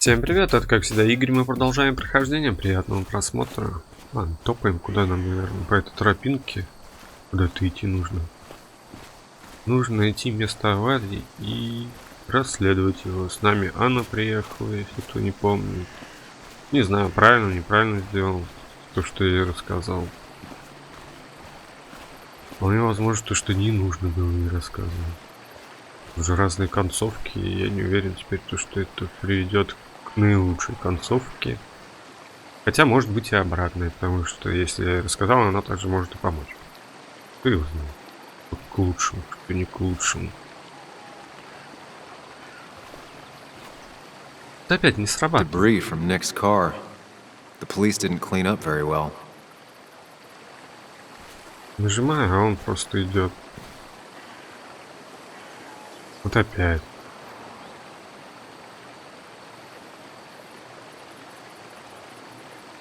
Всем привет, это как всегда Игорь, мы продолжаем прохождение, приятного просмотра. Ладно, топаем, куда нам, наверное, по этой тропинке, куда-то идти нужно. Нужно найти место аварии и расследовать его. С нами Анна приехала, если кто не помнит. Не знаю, правильно, неправильно сделал то, что я ей рассказал. Вполне возможно, то, что не нужно было ей рассказывать. Уже разные концовки, и я не уверен теперь, то, что это приведет к наилучшей концовке. Хотя может быть и обратное, потому что если я ей рассказал, она также может и помочь. Кто его знает. Что к лучшему, что не к лучшему. Это опять не срабатывает. Debris from Nick's car. The police didn't clean up very well. Нажимаю, а он просто идет. Вот опять.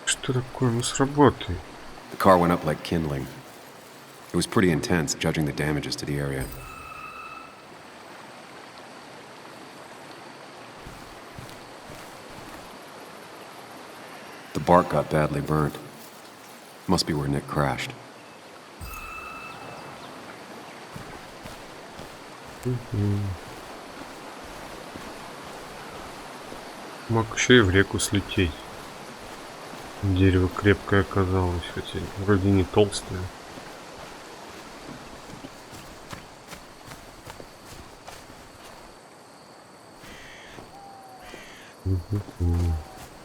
Что такое? Ну сработает. The car went up like kindling. It was pretty intense, judging the damages to the area. The bark got badly burnt. Must be where Nick crashed. Мог еще и в реку слететь. Дерево крепкое оказалось, хотя вроде не толстое.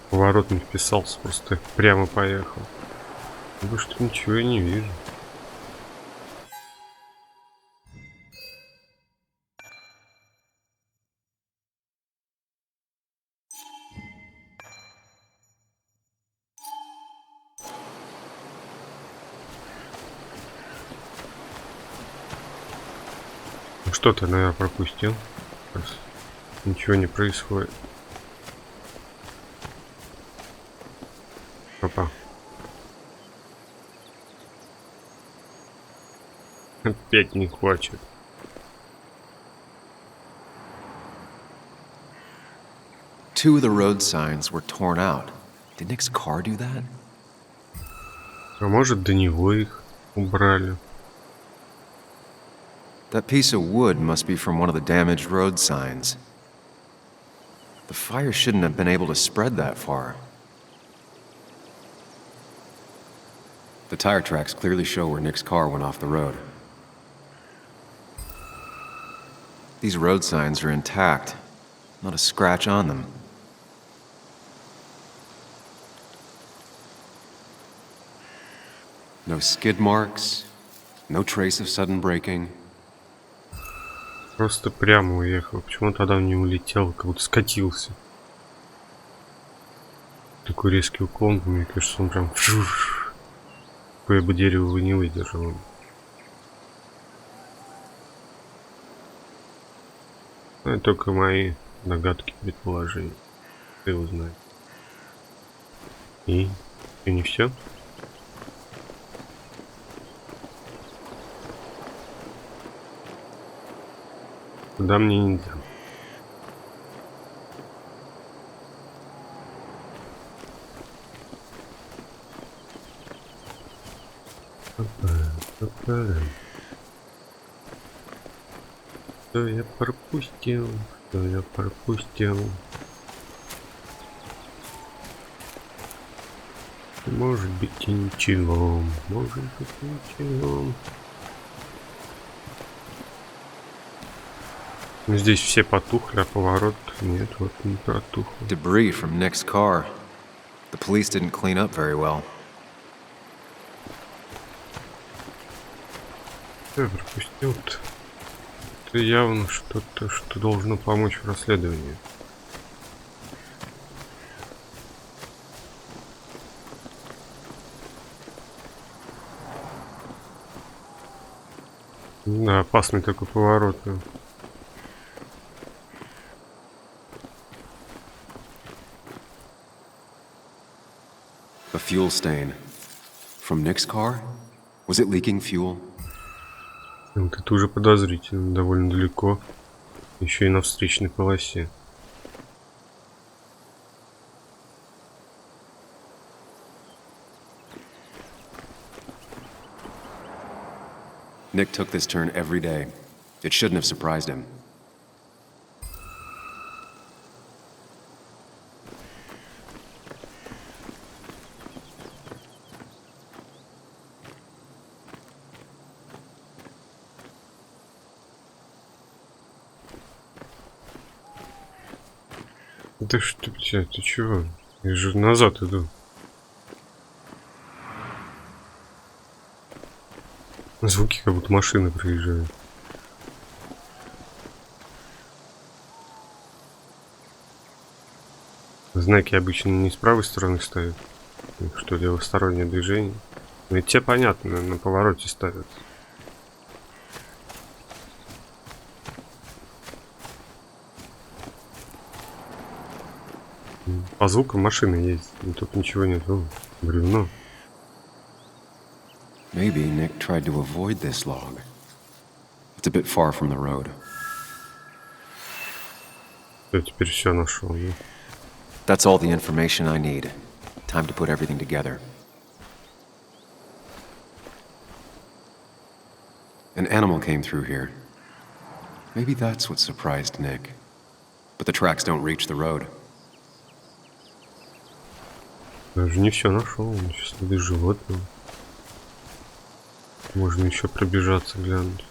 Поворот не вписался, просто прямо поехал. Больше что ничего я не вижу. Что-то, наверное, пропустил. Ничего не происходит. Опа. Опять не хватит. Two of the road signs were torn out. Did Nick's car do that? А может, до него их убрали. That piece of wood must be from one of the damaged road signs. The fire shouldn't have been able to spread that far. The tire tracks clearly show where Nick's car went off the road. These road signs are intact, not a scratch on them. No skid marks, no trace of sudden braking. Просто прямо уехал. Почему тогда он не улетел, как будто скатился. Такой резкий уклон, мне кажется, он прям... Какое бы дерево вы не выдержал. Это только мои догадки, предположения. Кто его знает. И не все. Куда мне нельзя. Что я пропустил? Что я пропустил? Может быть и ничего. Может быть ничего. Здесь все потухли, а поворот нет, вот не протухло. Debris from Nick's car. The police didn't clean up very well. Я пропустил-то. Это явно что-то, что должно помочь в расследовании. Да, опасный такой поворот. A fuel stain. From Nick's car? Was it leaking fuel? Вот это уже подозрительно, довольно далеко. Еще и на встречной полосе. Nick took this turn every day. It shouldn't have surprised him. Да что, блядь, ты чего? Я же назад иду. Звуки, как будто машина приезжает. Знаки обычно не с правой стороны ставят. Что левостороннее движение. Ну и те понятно, на повороте ставят. По звукам машины есть, и тут ничего нет. О, бревно. Maybe Nick tried to avoid this log. It's a bit far from the road. Я теперь все нашел. Да? That's all the information I need. Time to put everything together. An animal came through here. Maybe that's what surprised Nick. But the tracks don't reach the road. Даже не все нашел. Сейчас следы животного. Можно еще пробежаться, глянуть.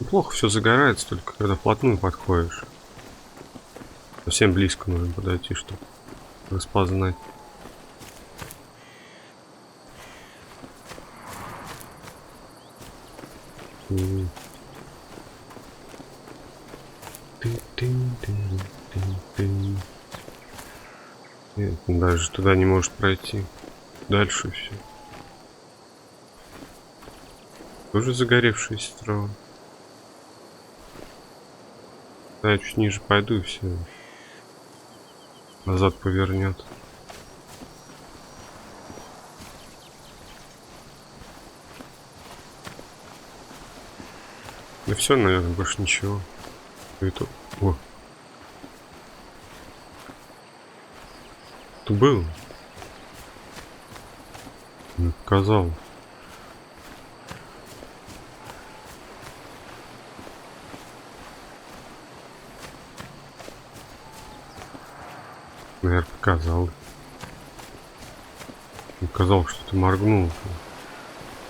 Плохо все загорается, только когда вплотную подходишь. Совсем близко нужно подойти, чтобы распознать. Нет, даже туда не может пройти. Дальше все. Тоже загоревшаяся трава. Да, я чуть ниже пойду и все. Назад повернет. Да все, наверное, больше ничего. Это... О. Тут был. Не показал. Наверное, показал. Показал, что ты моргнул.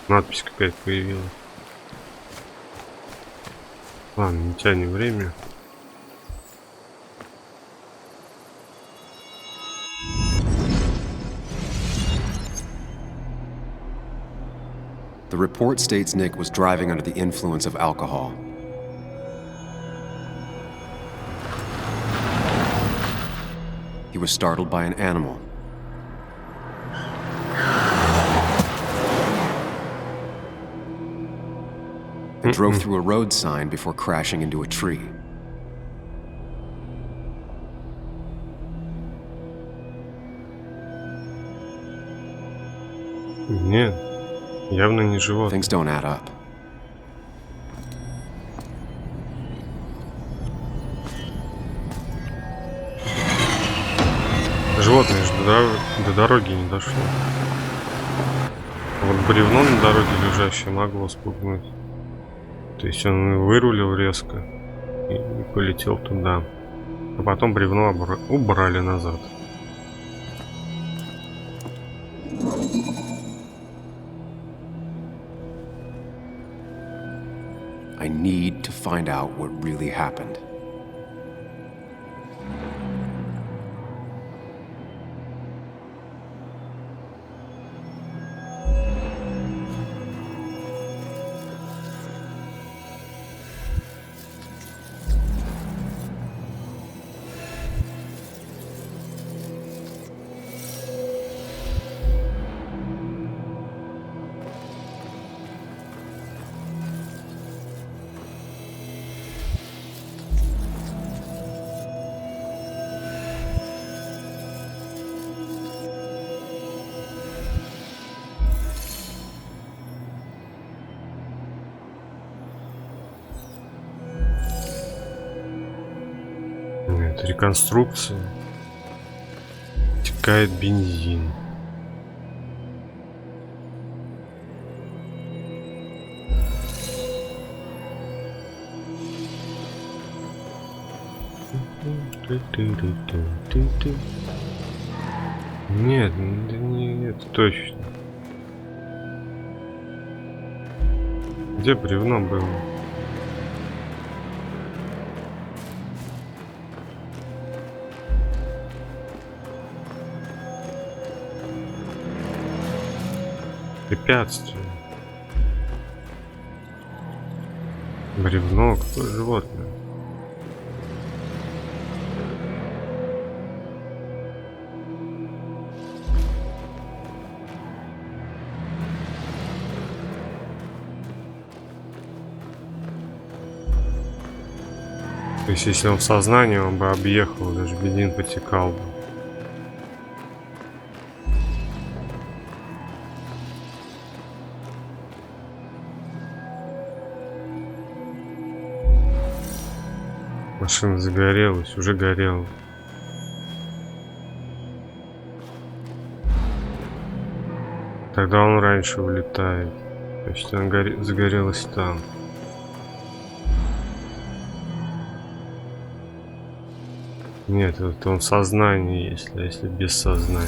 Надпись какая-то появилась. Ладно, не тянем время. The report states Nick was driving under the influence of alcohol. He was startled by an animal. And drove through a road sign before crashing into a tree. Нет, явно не животное. Things don't add up. Животное же до дороги не дошло. А вот бревно на дороге лежащее могло спугнуть. То есть он вырулил резко и полетел туда. А потом бревно убрали назад. I need to find out what really happened. Это реконструкция. Текает бензин. Нет, да нет, точно. Где бревно было? Препятствие. Бревно, какое животное? То есть, если он в сознании, он бы объехал, даже бензин потекал бы. Машина загорелась, уже горела. Тогда он раньше улетает. Значит, она загорелась там. Нет, это он в сознании, если без сознания.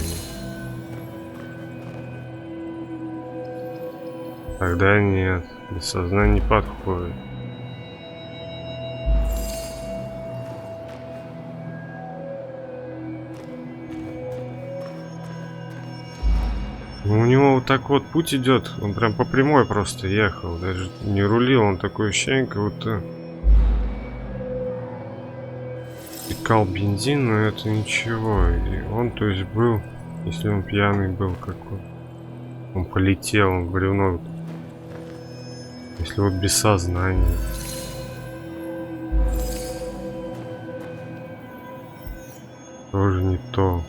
Тогда нет, без сознания не подходит. Ну, у него вот так вот путь идет, он прям по прямой просто ехал, даже не рулил, он такое ощущение, как будто текал бензин, но это ничего. И он, то есть, был, если он пьяный был какой, он полетел, он в бревно. Если вот без сознания. Тоже не то.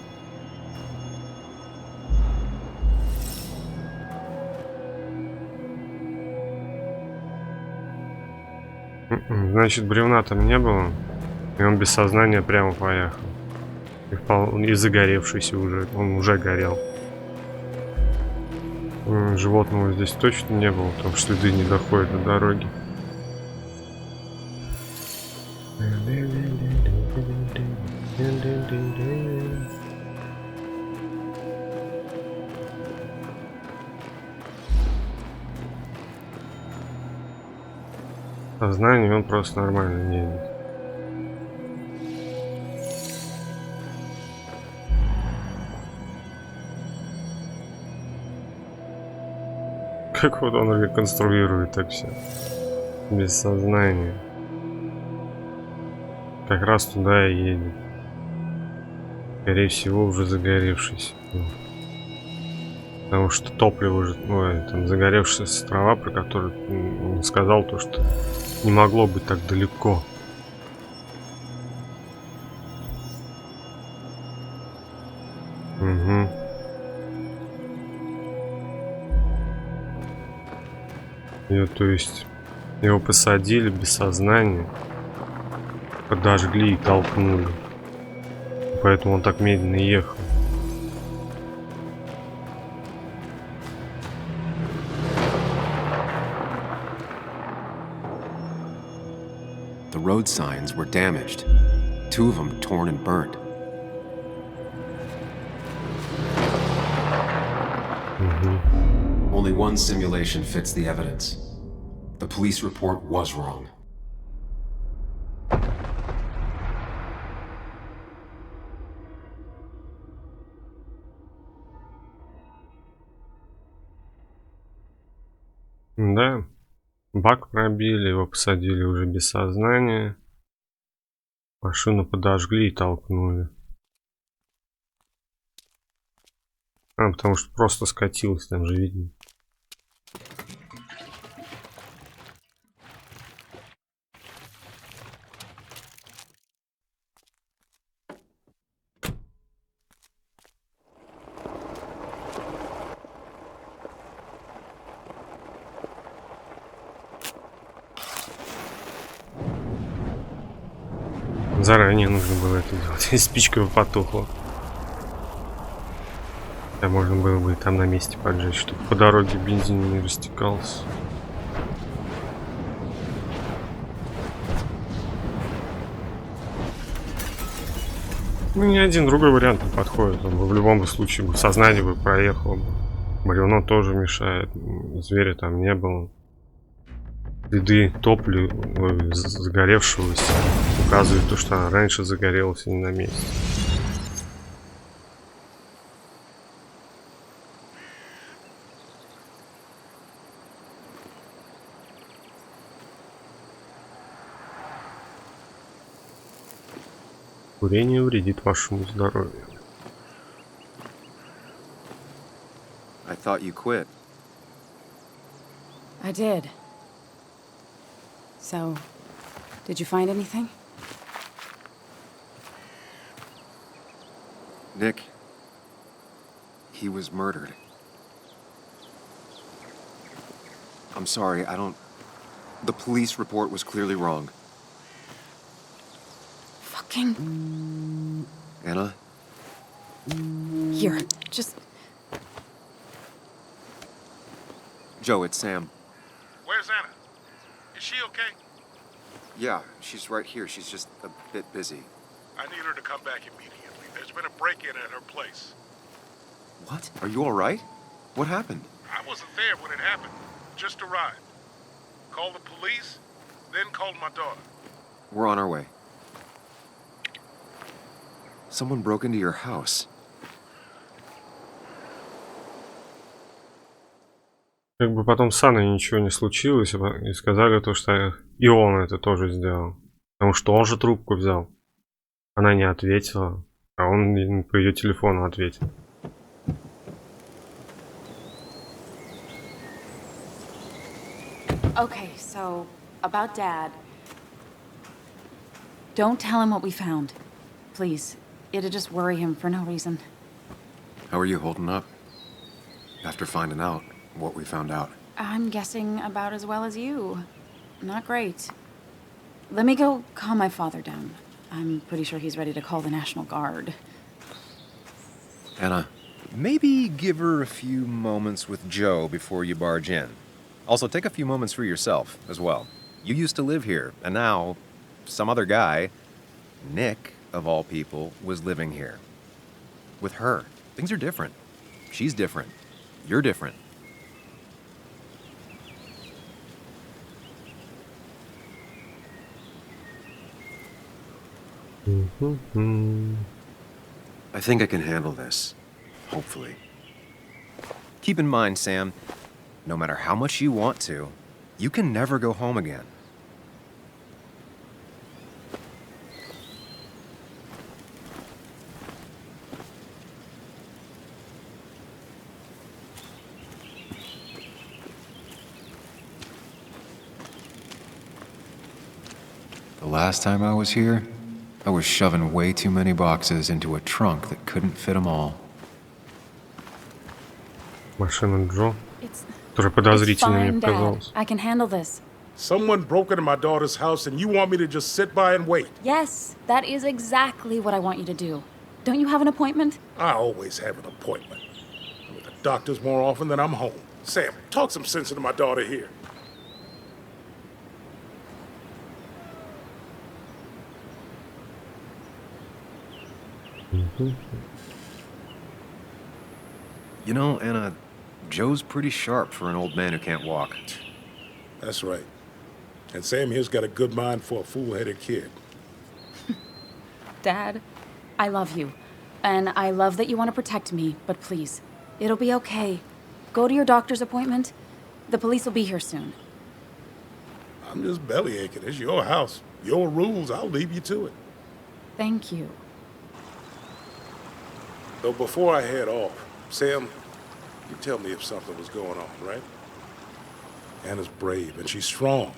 Значит, бревна там не было. И он без сознания прямо поехал. И загоревшийся уже. Он уже горел. Животного здесь точно не было, потому что следы не доходят до дороги. Сознание, он просто нормально не едет. Как вот он реконструирует так все. Без сознания. Как раз туда и едет. Скорее всего, уже загоревшийся. Потому что топливо уже, там загоревшаяся трава, про которую он сказал, то, что не могло быть так далеко. Угу. И, то есть его посадили без сознания, подожгли и толкнули. Поэтому он так медленно ехал. The road signs were damaged. 2 of them torn and burnt. Only one simulation fits the evidence. The police report was wrong. Да. Бак пробили, его посадили уже без сознания. Машину подожгли и толкнули. Потому что просто скатилась, там же видно. Заранее нужно было это делать. Спичка бы потухла. Да, можно было бы и там на месте поджечь, чтобы по дороге бензин не растекался. Ну, ни один другой вариант не подходит. Он бы в любом случае бы сознание бы проехало. Бревно тоже мешает. Зверя там не было. Следы топлива загоревшегося указывает то, что она раньше загорелась и не на месте. Курение вредит вашему здоровью. I thought you quit. I did. So, did you find anything? Nick, he was murdered. I'm sorry, I don't... The police report was clearly wrong. Fucking... Anna? Here, just... Joe, it's Sam. Where's Anna? Is she okay? Yeah, she's right here. She's just a bit busy. I need her to come back immediately. There's been a break-in at her place. What? Are you all right? What happened? I wasn't there when it happened. Just arrived. Called the police, then called my daughter. We're on our way. Someone broke into your house. Как бы потом с Анной ничего не случилось, и сказали то, что и он это тоже сделал. Потому что он же трубку взял. Она не ответила, а он по ее телефону ответил. Okay, so, about Dad. Don't tell him what we found. Please. It'd just worry him for no reason. How are you holding up? After finding out what we found out. I'm guessing about as well as you. Not great. Let me go calm my father down. I'm pretty sure he's ready to call the National Guard. Anna, Maybe give her a few moments with Joe before you barge in. Also, take a few moments for yourself as well. You used to live here, and now some other guy, Nick, of all people, was living here. With her. Things are different. She's different. You're different. I think I can handle this. Hopefully. Keep in mind, Sam, no matter how much you want to, you can never go home again. The last time I was here, I was shoving way too many boxes into a trunk that couldn't fit them all. Машина Джо, It's которая подозрительно мне fine, Dad. показалась. I can handle this. Someone broke into my daughter's house and you want me to just sit by and wait? Yes, that is exactly what I want you to do. Don't you have an appointment? I always have an appointment. I'm at the doctor's more often than I'm home. Sam, talk some sense into my daughter here. You know, Anna, Joe's pretty sharp for an old man who can't walk. That's right. And Sam here's got a good mind for a fool-headed kid. Dad, I love you. And I love that you want to protect me, but please, it'll be okay. Go to your doctor's appointment. The police will be here soon. I'm just bellyaching. It's your house. Your rules. I'll leave you to it. Thank you. Though before I head off, Sam, you tell me if something was going on, right? Anna's brave and she's strong,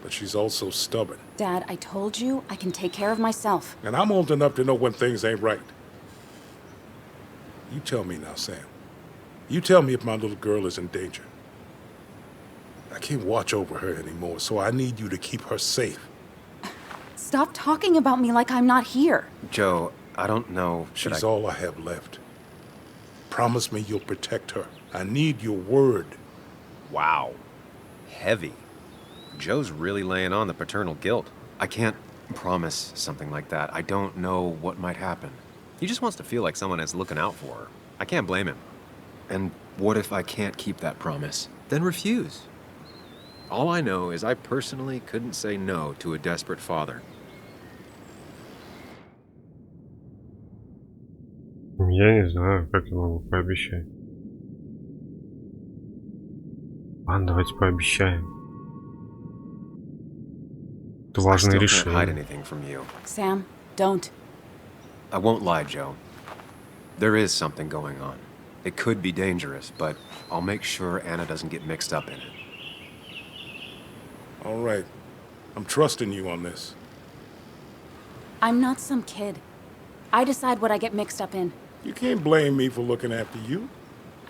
but she's also stubborn. Dad, I told you I can take care of myself. And I'm old enough to know when things ain't right. You tell me now, Sam. You tell me if my little girl is in danger. I can't watch over her anymore, so I need you to keep her safe. Stop talking about me like I'm not here. Joe, I don't know. She's all I have left. Promise me you'll protect her. I need your word. Wow. Heavy. Joe's really laying on the paternal guilt. I can't promise something like that, I don't know what might happen. He just wants to feel like someone is looking out for her. I can't blame him. And what if I can't keep that promise? Then refuse. All I know is I personally couldn't say no to a desperate father. Я не знаю, как я могу пообещать. Ладно, давайте пообещаем. Это I важное still can't hide решение. anything from you. Sam, don't. I won't lie, Joe. There is something going on. It could be dangerous, but I'll make sure Anna doesn't get mixed up in it. All right. I'm trusting you on this. I'm not some kid. I decide what I get mixed up in. You can't blame me for looking after you.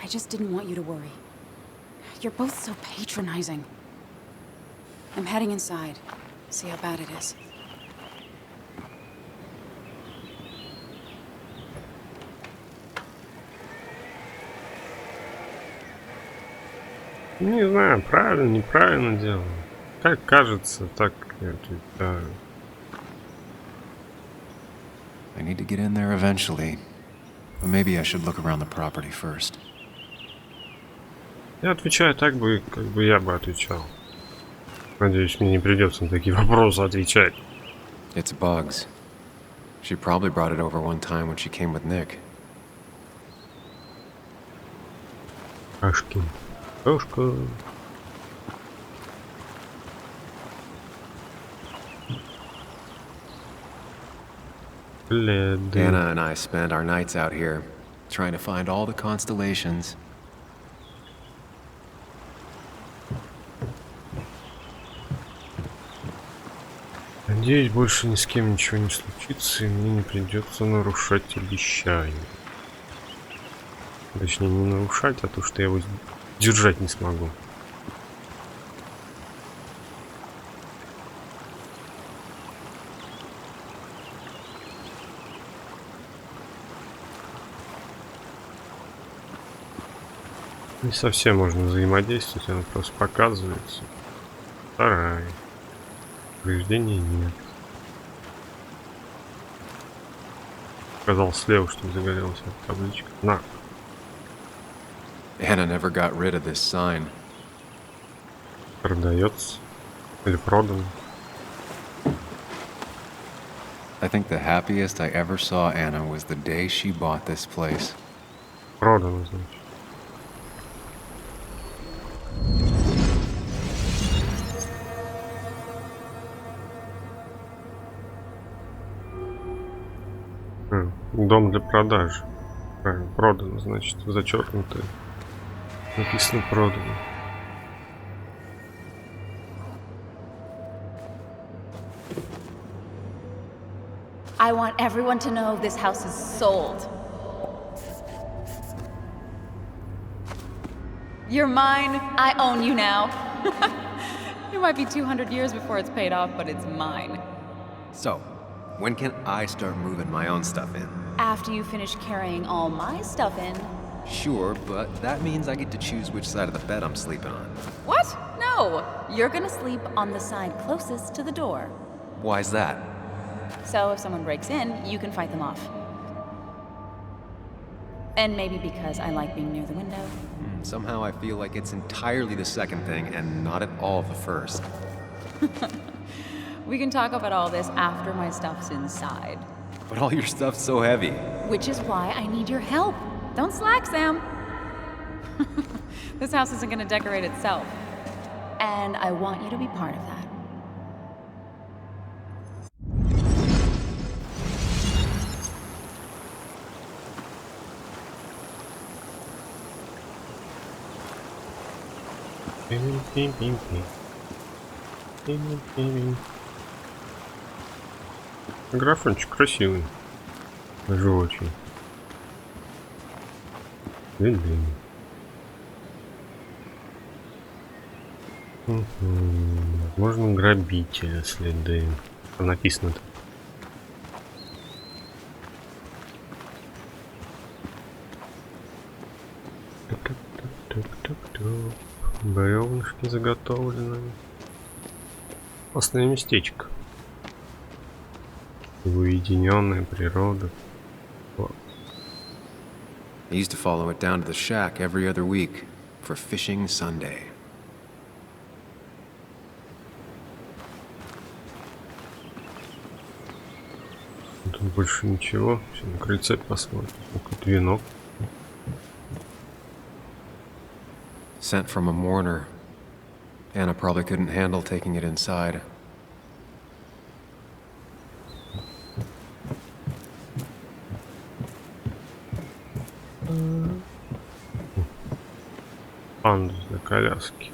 I just didn't want you to worry. You're both so patronizing. I'm heading inside. See how bad it is. Не знаю, правильно, неправильно делаю. Как кажется, так я отвечаю. I need to get in there eventually, but maybe I should look around the property first. Я отвечаю так бы, как бы я бы отвечал. Надеюсь, мне не придется на такие вопросы отвечать. It's bugs. She probably brought it over one time when she came with Nick. Ашки. Кошка. Леды. Anna and I spend our nights out here, trying to find all the constellations. Надеюсь, больше ни с кем ничего не случится, и мне не придется нарушать обещание. Точнее, не нарушать, а то, что я его держать не смогу. Не совсем можно взаимодействовать, оно просто показывается. Вторая. Повреждений нет. Сказал слева, что загорелась табличка. На. Anna never got rid of this sign. Продается. Или продан. I think the happiest I ever saw Anna was the day she bought this place. Продано, значит. Дом для продажи. Правильно, продано, значит, зачеркнуто. Написано продано. I want everyone to know this house is sold. You're mine. I own you now. It might be 200 years before it's paid off, but it's mine. So, when can I start moving my own stuff in? After you finish carrying all my stuff in. Sure, but that means I get to choose which side of the bed I'm sleeping on. What? No. You're gonna sleep on the side closest to the door. Why's that? So if someone breaks in, you can fight them off. And maybe because I like being near the window. Somehow I feel like it's entirely the second thing and not at all the first. We can talk about all this after my stuff's inside. But all your stuff's so heavy. Which is why I need your help. Don't slack, Sam. This house isn't gonna decorate itself. And I want you to be part of that. Графончик красивый. Даже очень. Длинный. Возможно, грабителя следы. Там написано-то. Бревнышки заготовлены. Классное местечко. Уединенная природа. Вот. I used to follow it down to the shack every other week for fishing Sunday. Тут больше ничего. Все, на крыльце посмотрим. Какой-то венок. Sent from a mourner. Anna probably couldn't handle taking it inside. Панду для коляски.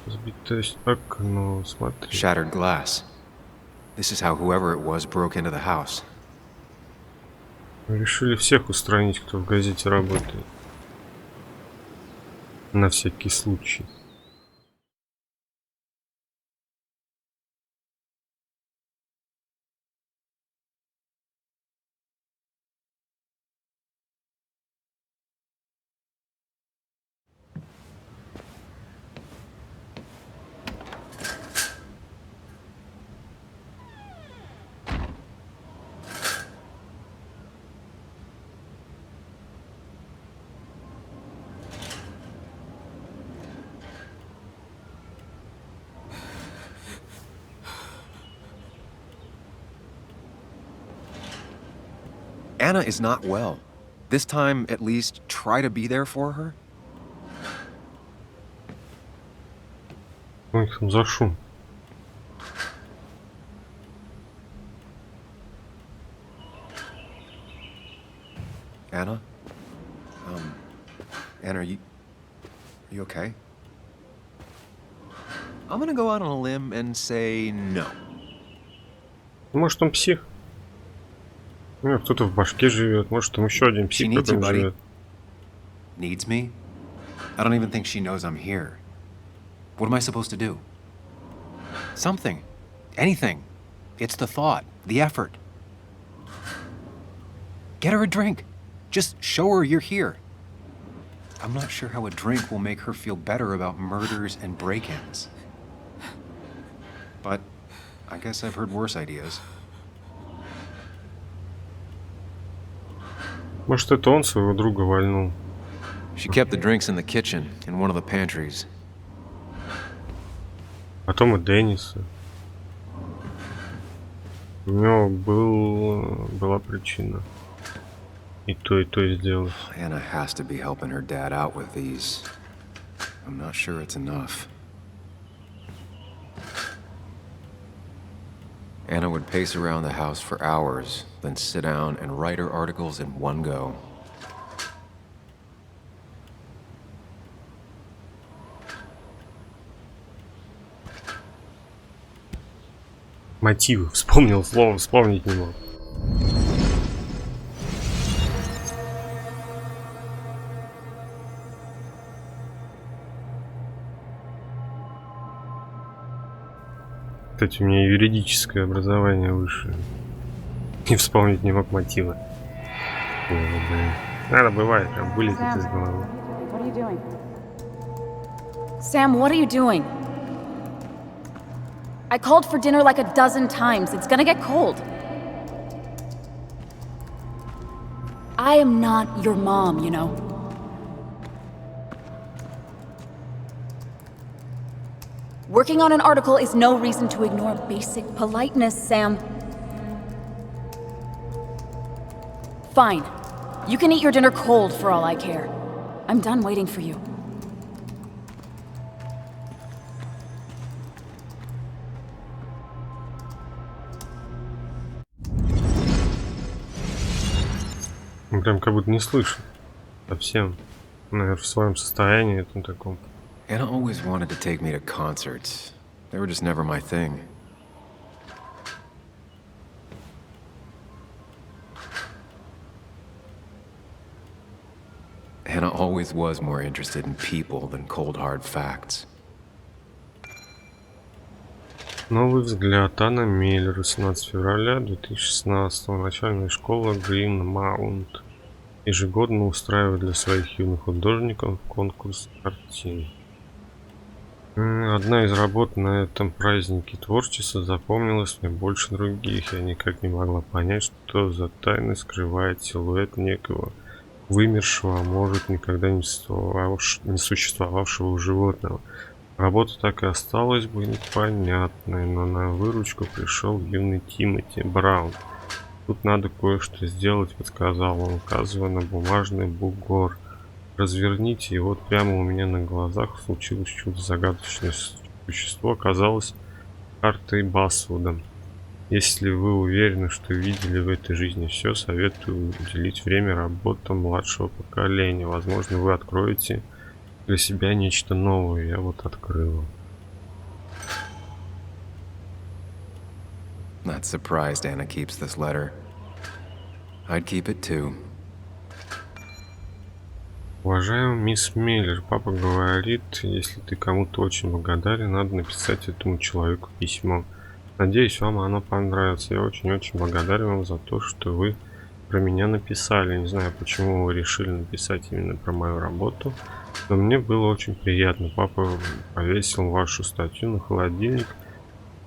Сбитое окно, смотри. Shattered glass. This is how whoever it was broke into the house. Решили всех устранить, кто в газете работает. На всякий случай. Anna is not well. This time, at least, try to be there for her. У них там за шум. Anna? Anna, are you okay? I'm gonna go out on a limb and say no. Может, он псих? Ну, кто-то в башке живет. Может, там еще один псих She needs you, какой-то buddy. живет. Needs me? I don't even think she knows I'm here. What am I supposed to do? Something. Anything. It's the thought, the effort. Get her a drink. Just show her you're here. I'm not sure how a drink will make her feel better about murders and break-ins. But I guess I've heard worse ideas. Может, это он своего друга вальнул. She kept the drinks in the kitchen, in one of the pantries. Потом и Денниса. У него была причина. И то сделать. Anna has to be helping her dad out with these. I'm not sure it's enough. Anna would pace around the house for hours, then sit down and write her articles in one go. Мотивы. Вспомнил слово, вспомнить не мог. Кстати, у меня юридическое образование высшее. И вспомнить не мог мотива. Надо, бывает, прям вылетит из головы. What are you doing? Sam, what are you doing? I called for dinner like a dozen times. It's gonna get cold. I am not your mom, you know. Working on an article is no reason to ignore basic politeness, Sam. Fine. You can eat your dinner cold for all I care. I'm done waiting for you. Он прям как будто не слышит. Совсем. Наверное, в своем состоянии этом таком. Anna always wanted to take me to concerts. They were just never my thing. Anna always was more interested in people than cold hard facts. Новый взгляд. Анна Миллер. 18 февраля 2016. Начальная школа Грин Маунт. Ежегодно устраивает для своих юных художников конкурс картин. Одна из работ на этом празднике творчества запомнилась мне больше других. Я никак не могла понять, что за тайной скрывает силуэт некого вымершего, а может, никогда не существовавшего у животного. Работа так и осталась бы непонятной, но на выручку пришел юный Тимоти Браун. «Тут надо кое-что сделать», — подсказал он, указывая на бумажный бугор. «Разверните, и вот прямо у меня на глазах случилось чудо. Загадочное существо оказалось картой Басвудом. Если вы уверены, что видели в этой жизни все, советую уделить время работам младшего поколения. Возможно, вы откроете для себя нечто новое». Я вот открыла. Not surprised Anna keeps this letter. I'd keep it too. Уважаемый мисс Миллер, папа говорит, если ты кому-то очень благодарен, надо написать этому человеку письмо. Надеюсь, вам оно понравится. Я очень-очень благодарен вам за то, что вы про меня написали. Не знаю, почему вы решили написать именно про мою работу, но мне было очень приятно. Папа повесил вашу статью на холодильник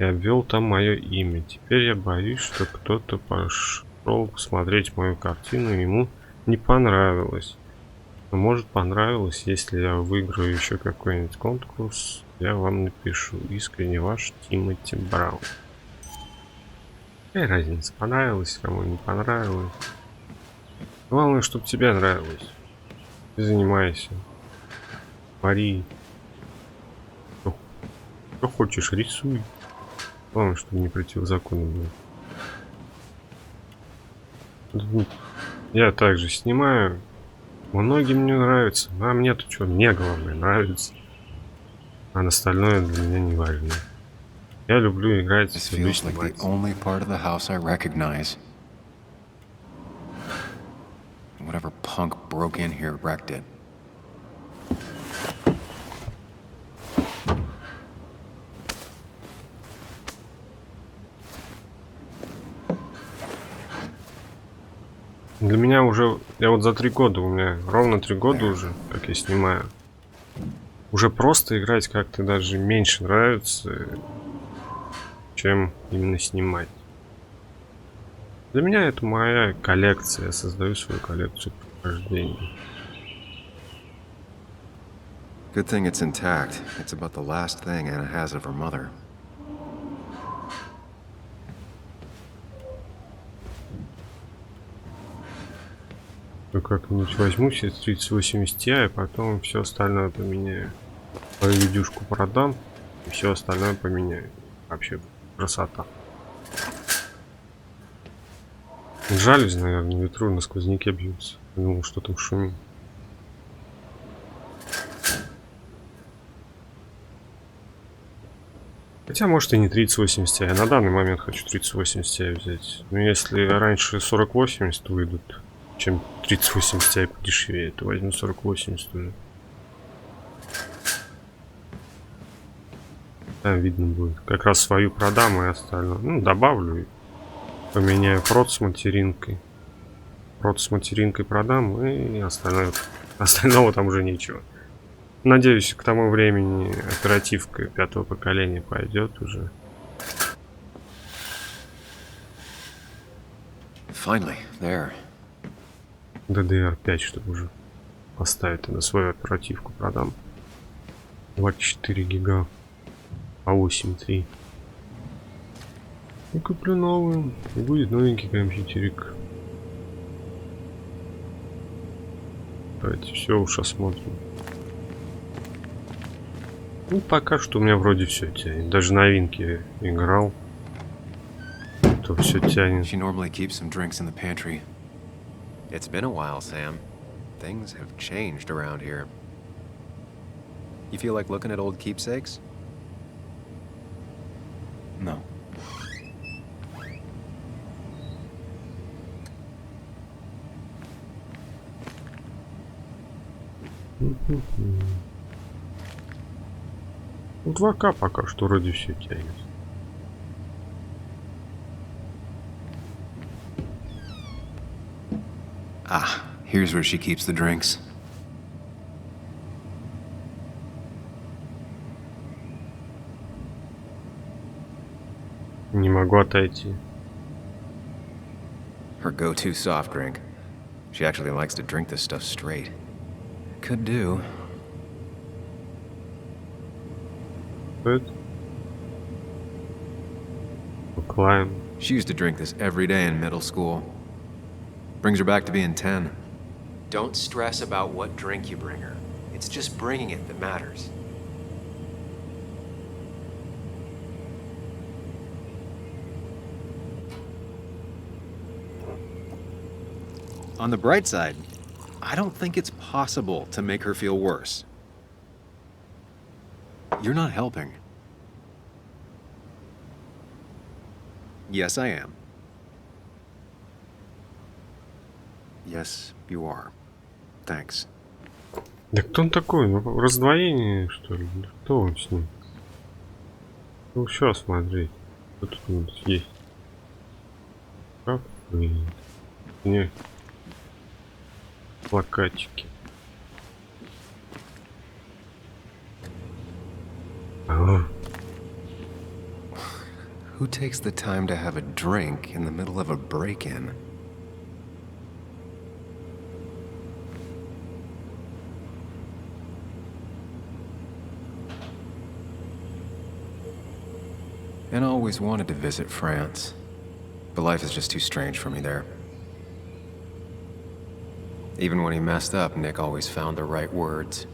и обвел там мое имя. Теперь я боюсь, что кто-то пошел посмотреть мою картину, и ему не понравилось. Но может понравилось, если я выиграю еще какой-нибудь конкурс, я вам напишу. Искренне ваш Тимоти Браун. Какая разница, понравилось, кому не понравилось. Главное, чтобы тебе нравилось. Ты занимайся. Твори. Что хочешь, рисуй. Главное, чтобы не противозаконно было. Я также снимаю. Многим не нравится. А мне-то что? Мне главное нравится. А остальное для меня не важно. Я люблю играть, This люблю feels like the снимать. only part of the house I recognize. Whatever punk broke in here wrecked it. Для меня уже... Я вот за 3 года, у меня ровно 3 года уже, как я снимаю. Уже просто играть как-то даже меньше нравится, чем именно снимать. Для меня это моя коллекция. Я создаю свою коллекцию прохождений. Good thing it's intact. It's about the last thing Anna has of her mother. Я как-нибудь возьму себе 3080 Ti, а потом все остальное поменяю. Свою видюшку продам, и все остальное поменяю. Вообще красота. Жалюсь, наверное, на ветру на сквозняке бьются. Я думал, что там шумит. Хотя, может, и не 3080 Ti. Я на данный момент хочу 3080 Ti взять. Но если раньше 4080 выйдут, чем 3080 Ti подешевее, то возьму 4080 уже. Там видно будет. Как раз свою продам и остальное. Ну, добавлю и поменяю прот с материнкой. Прот с материнкой продам и остальное. Остального там уже ничего. Надеюсь, к тому времени оперативка 5-го поколения пойдет уже. Finally, there. DDR5, чтобы уже поставить на свою оперативку продам. 24 гига по 8.3. И куплю новую. И будет новенький компьютерик. Давайте все уж осмотрим. Ну, пока что у меня вроде все тянет. Даже новинки играл. То все тянет. She normally keeps some drinks in the pantry. It's been a while, Sam. Things have changed around here. You feel like looking at old keepsakes? No. Ну, 2К пока что вроде все тянет. Ah, here's where she keeps the drinks. Не могу отойти. Her go-to soft drink. She actually likes to drink this stuff straight. Could do. Что это? Клайм. She used to drink this every day in middle school. Brings her back to being 10. Don't stress about what drink you bring her. It's just bringing it that matters. On the bright side, I don't think it's possible to make her feel worse. You're not helping. Yes, I am. Yes, you are. Thanks. Да кто он такой? Ну, раздвоение, что ли? Да кто он с ним? Ну, сейчас смотреть. Что тут у нас есть? Как? Не. Плакатчики. Ага. Who takes the time to have a drink in the middle of a break-in? And always wanted to visit France, but life is just too strange for me there. Even when he messed up, Nick always found the right words.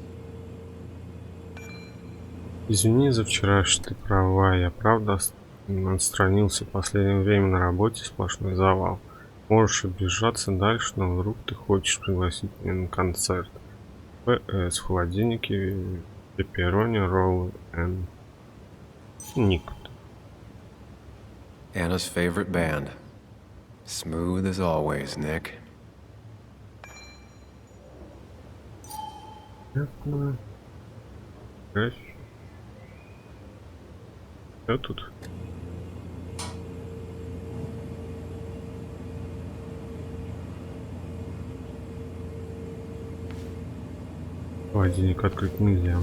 Извини за вчерашнее, ты права. Я правда отстранился. В последнее время на работе сплошной завал. Можешь обижаться дальше, но вдруг ты хочешь пригласить меня на концерт. В.С. В холодильнике пепперони, роллы и Ник. Anna's favorite band. Smooth as always, Nick. Что тут? Холодильник открыть нельзя.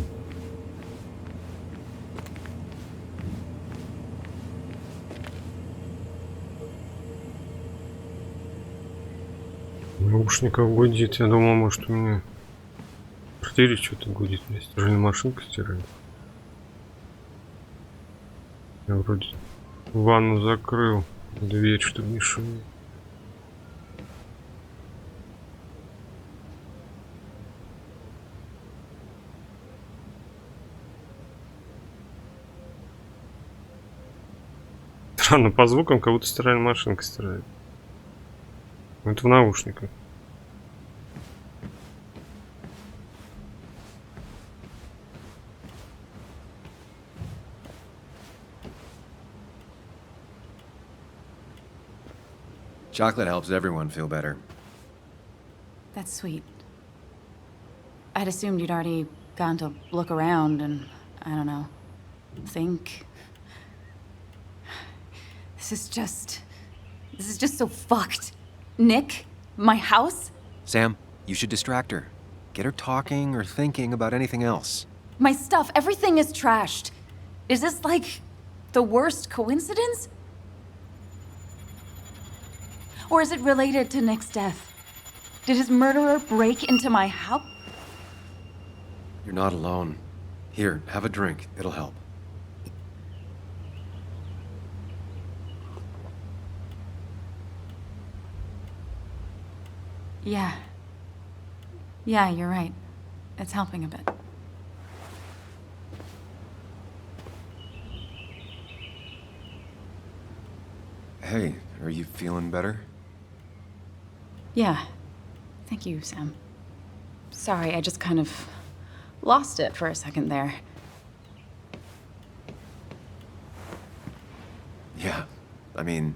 В наушниках гудит. Я думал, может, у меня в квартире что-то гудит. У меня стиральная машинка стирает. Я вроде ванну закрыл, дверь, чтобы не шуметь. Странно, по звукам, как будто стиральная машинка стирает. Это в наушниках. Chocolate helps everyone feel better. That's sweet. I'd assumed you'd already gone to look around and, I don't know, think. This is just so fucked. Nick? My house? Sam, you should distract her. Get her talking or thinking about anything else. My stuff, everything is trashed. Is this like the worst coincidence? Or is it related to Nick's death? Did his murderer break into my house? You're not alone. Here, have a drink. It'll help. Yeah. Yeah, you're right. It's helping a bit. Hey, are you feeling better? Yeah. Thank you, Sam. Sorry, I just kind of lost it for a second there. Yeah. I mean,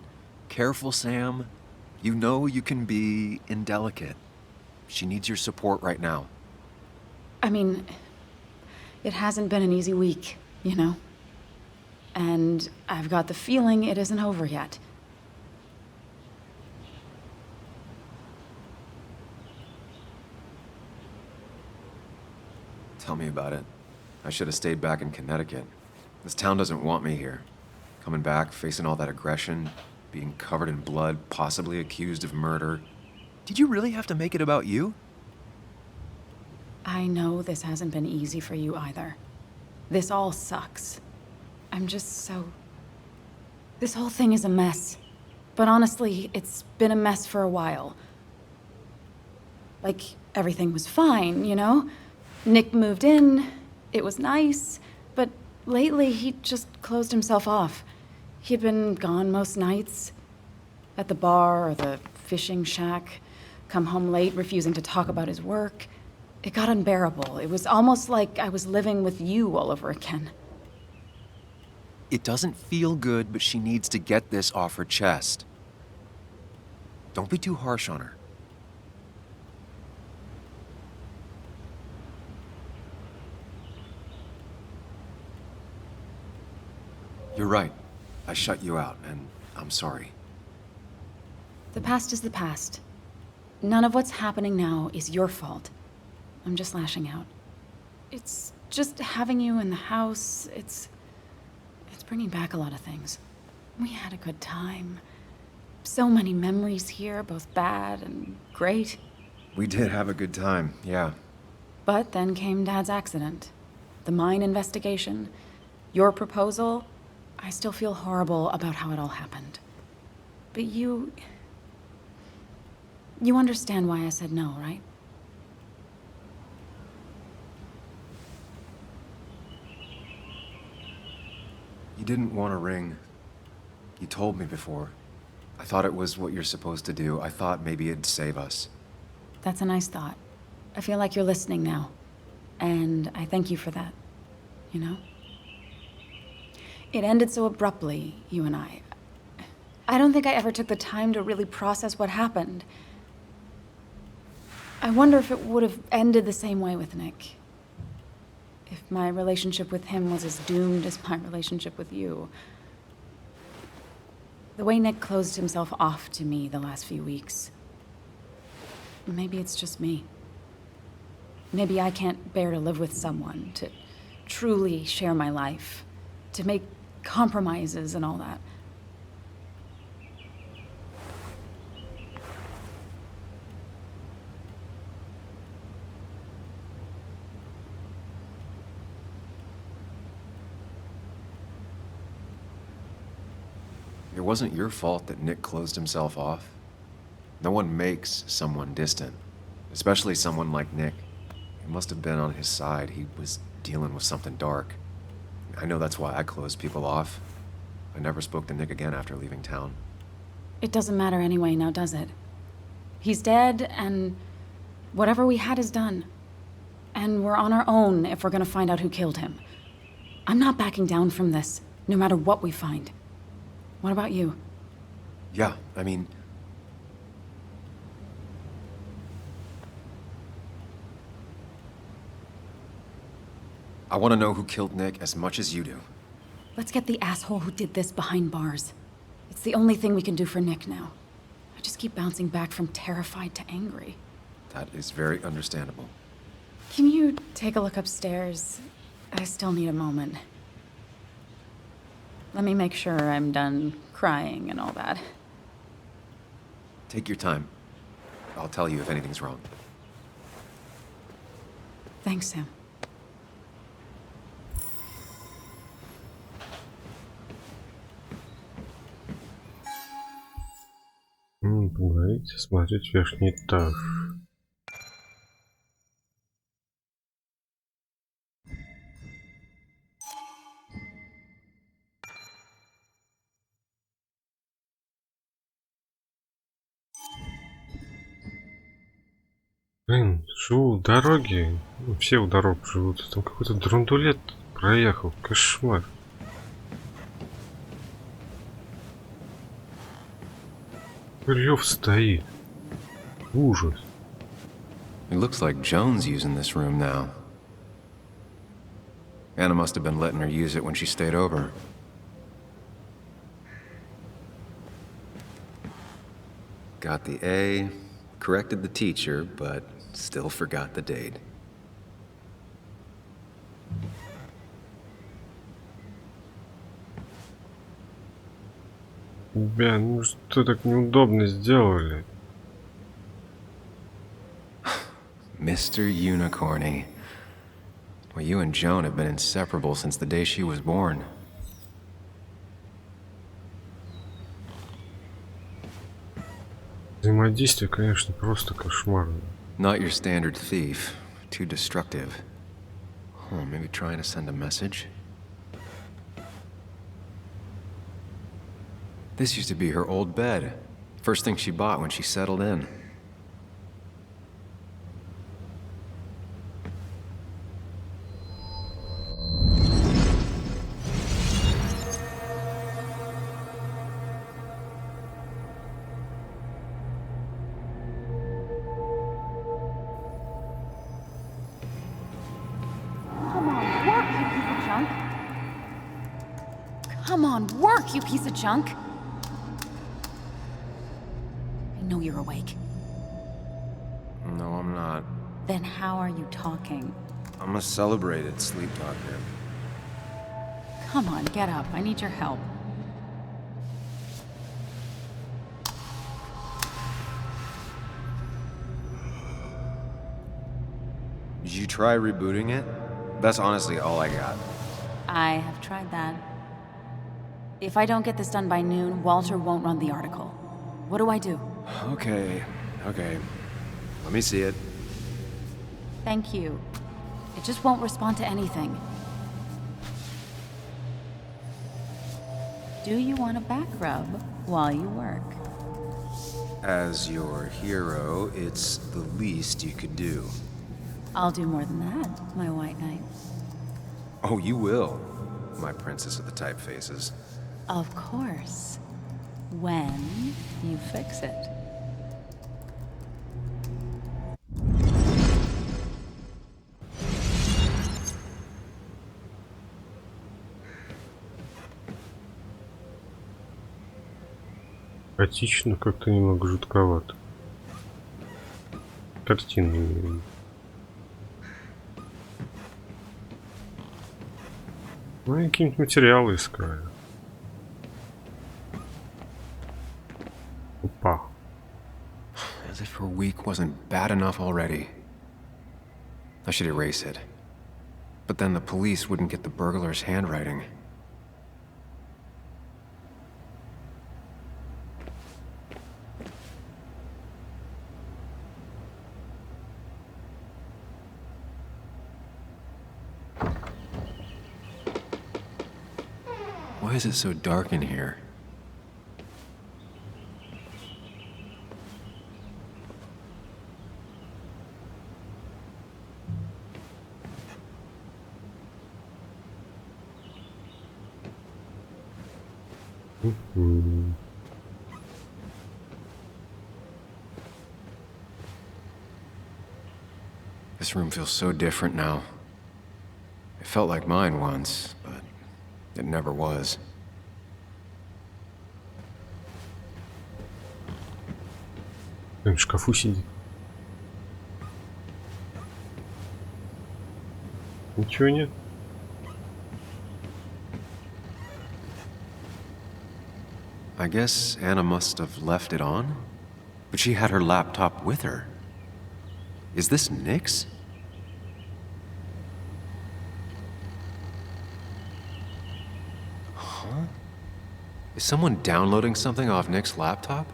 careful, Sam. You know you can be indelicate. She needs your support right now. I mean, it hasn't been an easy week, you know? And I've got the feeling it isn't over yet. Tell me about it. I should have stayed back in Connecticut. This town doesn't want me here. Coming back, facing all that aggression, being covered in blood, possibly accused of murder. Did you really have to make it about you? I know this hasn't been easy for you either. This all sucks. I'm just so... This whole thing is a mess. But honestly, it's been a mess for a while. Like, everything was fine, you know? Nick moved in, it was nice, but lately he just closed himself off. He'd been gone most nights. At the bar or the fishing shack. Come home late, refusing to talk about his work. It got unbearable. It was almost like I was living with you all over again. It doesn't feel good, but she needs to get this off her chest. Don't be too harsh on her. You're right. I shut you out, and I'm sorry. The past is the past. None of what's happening now is your fault. I'm just lashing out. It's just having you in the house, it's bringing back a lot of things. We had a good time. So many memories here, both bad and great. We did have a good time, yeah. But then came Dad's accident. The mine investigation. Your proposal. I still feel horrible about how it all happened. But you understand why I said no, right? You didn't want a ring. You told me before. I thought it was what you're supposed to do. I thought maybe it'd save us. That's a nice thought. I feel like you're listening now. And I thank you for that. You know? It ended so abruptly, you and I. I don't think I ever took the time to really process what happened. I wonder if it would have ended the same way with Nick. If my relationship with him was as doomed as my relationship with you. The way Nick closed himself off to me the last few weeks. Maybe it's just me. Maybe I can't bear to live with someone, to truly share my life, to make compromises and all that. It wasn't your fault that Nick closed himself off. No one makes someone distant, especially someone like Nick. It must have been on his side. He was dealing with something dark. I know that's why I closed people off. I never spoke to Nick again after leaving town. It doesn't matter anyway now, does it? He's dead, and whatever we had is done. And we're on our own if we're gonna find out who killed him. I'm not backing down from this, no matter what we find. What about you? Yeah, I mean... I want to know who killed Nick as much as you do. Let's get the asshole who did this behind bars. It's the only thing we can do for Nick now. I just keep bouncing back from terrified to angry. That is very understandable. Can you take a look upstairs? I still need a moment. Let me make sure I'm done crying and all that. Take your time. I'll tell you if anything's wrong. Thanks, Sam. Поговорить, осмотреть верхний этаж. Блин, живу у дороги. Ну, все у дорог живут. Там какой-то драндулет проехал. Кошмар. Рев стоит. Ужас. It looks like Joan's using this room now. Anna must have been letting her use it when she stayed over. Got the A, corrected the teacher, but still forgot the date. Тебя, ну что так неудобно сделали? Mr. Unicorny. Well, you and Joan have been inseparable since the day she was born. Взаимодействие, конечно, просто кошмарное. Not your standard thief. Too destructive. Oh, maybe trying to send a message? This used to be her old bed. First thing she bought when she settled in. Come on, work, you piece of junk! I know you're awake. No, I'm not. Then how are you talking? I'm a celebrated sleep talker. Come on, get up. I need your help. Did you try rebooting it? That's honestly all I got. I have tried that. If I don't get this done by noon, Walter won't run the article. What do I do? Okay. Let me see it. Thank you. It just won't respond to anything. Do you want a back rub while you work? As your hero, it's the least you could do. I'll do more than that, my white knight. Oh, you will, my princess of the typefaces. Of course. When you fix it. Хаотично, как-то немного жутковато. Картина именно. Ну, я какие-нибудь материалы искаю. Опа. As if her week wasn't bad enough already. I should erase it. But then the police wouldn't get the burglar's handwriting. Why is it so dark in here? This room feels so different now. It felt like mine once, but it never was. В шкафу сидит. Ничего нет. I guess Anna must have left it on, but she had her laptop with her. Is this Nick's? Huh? Is someone downloading something off Nick's laptop?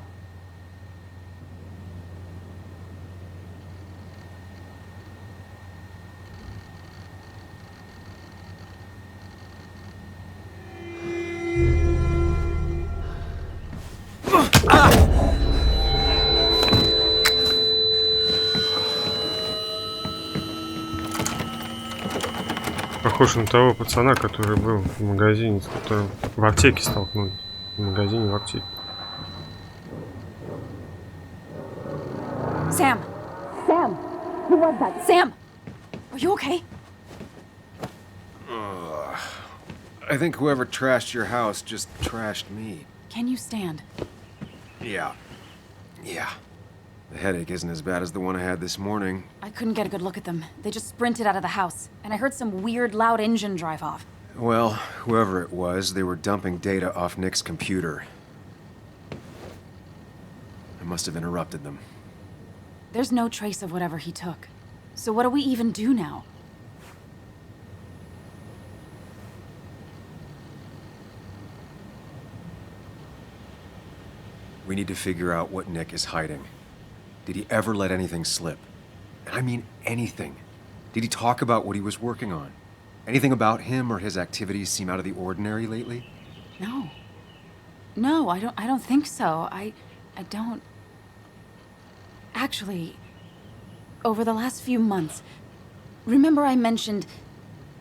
Похож на того пацана, который был в магазине, с которым в аптеке столкнулись. В магазине, в аптеке. Sam! Sam! Who was that? Sam! Are you okay? I think whoever trashed your house just trashed me. Can you stand? Yeah. The headache isn't as bad as the one I had this morning. I couldn't get a good look at them. They just sprinted out of the house, and I heard some weird, loud engine drive off. Well, whoever it was, they were dumping data off Nick's computer. must have interrupted them. There's no trace of whatever he took. So what do we even do now? We need to figure out what Nick is hiding. Did he ever let anything slip? And I mean anything. Did he talk about what he was working on? Anything about him or his activities seem out of the ordinary lately? No. No, I don't think so. I don't... Actually, over the last few months, remember I mentioned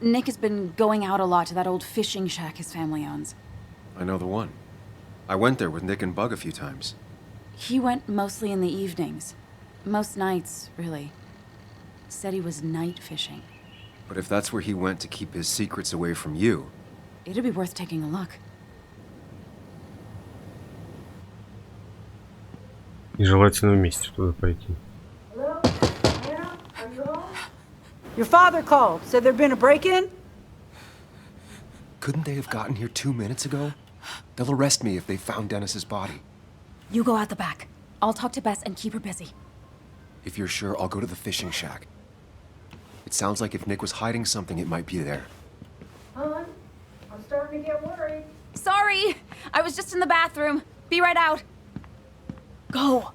Nick has been going out a lot to that old fishing shack his family owns. I know the one. I went there with Nick and Bug a few times. He went mostly in the evenings. Most nights, really. Said he was night fishing. But if that's where he went to keep his secrets away from you... It'd be worth taking a look. И желательно вместе туда пойти. Hello? Anna? Are you home? Your father called. Said there'd been a break-in? Couldn't they have gotten here 2 minutes ago? They'll arrest me if they found Dennis's body. You go out the back. I'll talk to Bess and keep her busy. If you're sure, I'll go to the fishing shack. It sounds like if Nick was hiding something, it might be there. Hon, I'm starting to get worried. Sorry! I was just in the bathroom. Be right out. Go!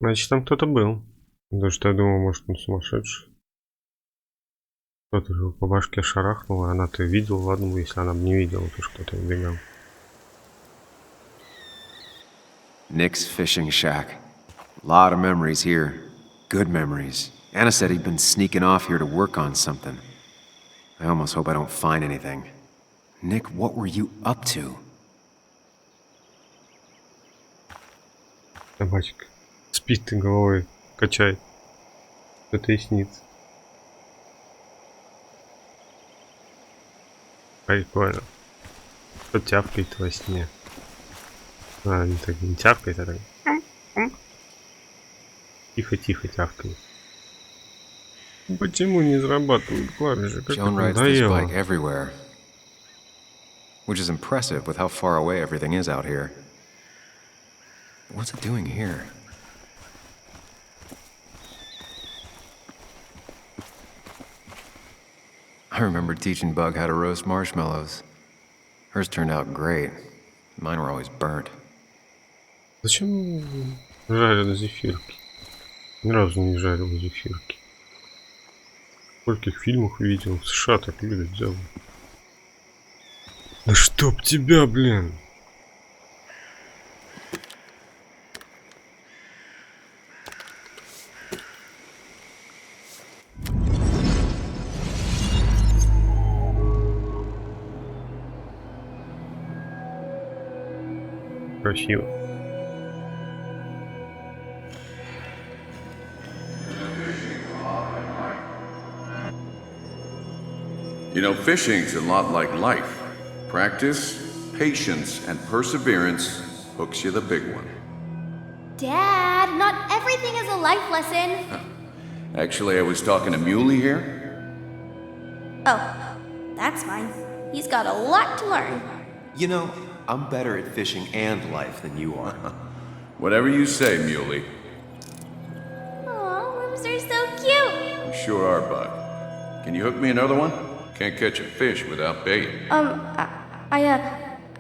Значит, там кто-то был. Потому что я думал, может, он сумасшедший. Кто-то же по башке шарахнул, а она-то видела, ладно, если она бы не видела, то что кто-то убегал. Nick's fishing shack. A lot of memories here. Good memories. Anna said he'd been sneaking off here to work on something. I almost hope I don't find anything. Nick, what were you up to? Собачка. Спит ты головой, качает. Это и снится. Прикольно. Кто тявкает во сне? А, не так не тявкает, а так. Тихо-тихо тявкает. Почему не зарабатывают клавиши? Как Joan это rides this надоело. bike everywhere. Which is impressive with how far away everything is out here. What's it doing here? I remember teaching Bug how to roast marshmallows. Hers turned out great. Mine were always burnt. Зачем жарят зефирки? Ни разу не жарил зефирки. В скольких фильмах видел, в США так любят делать. Да чтоб тебя, блин! Красиво. You know, fishing's a lot like life. Practice, patience, and perseverance hooks you the big one. Dad, not everything is a life lesson. Actually, I was talking to Muley here. Oh, that's fine. He's got a lot to learn. You know, I'm better at fishing and life than you are. Whatever you say, Muley. Aw, worms are so cute. You sure are, Bug. Can you hook me another one? Can't catch a fish without bait. I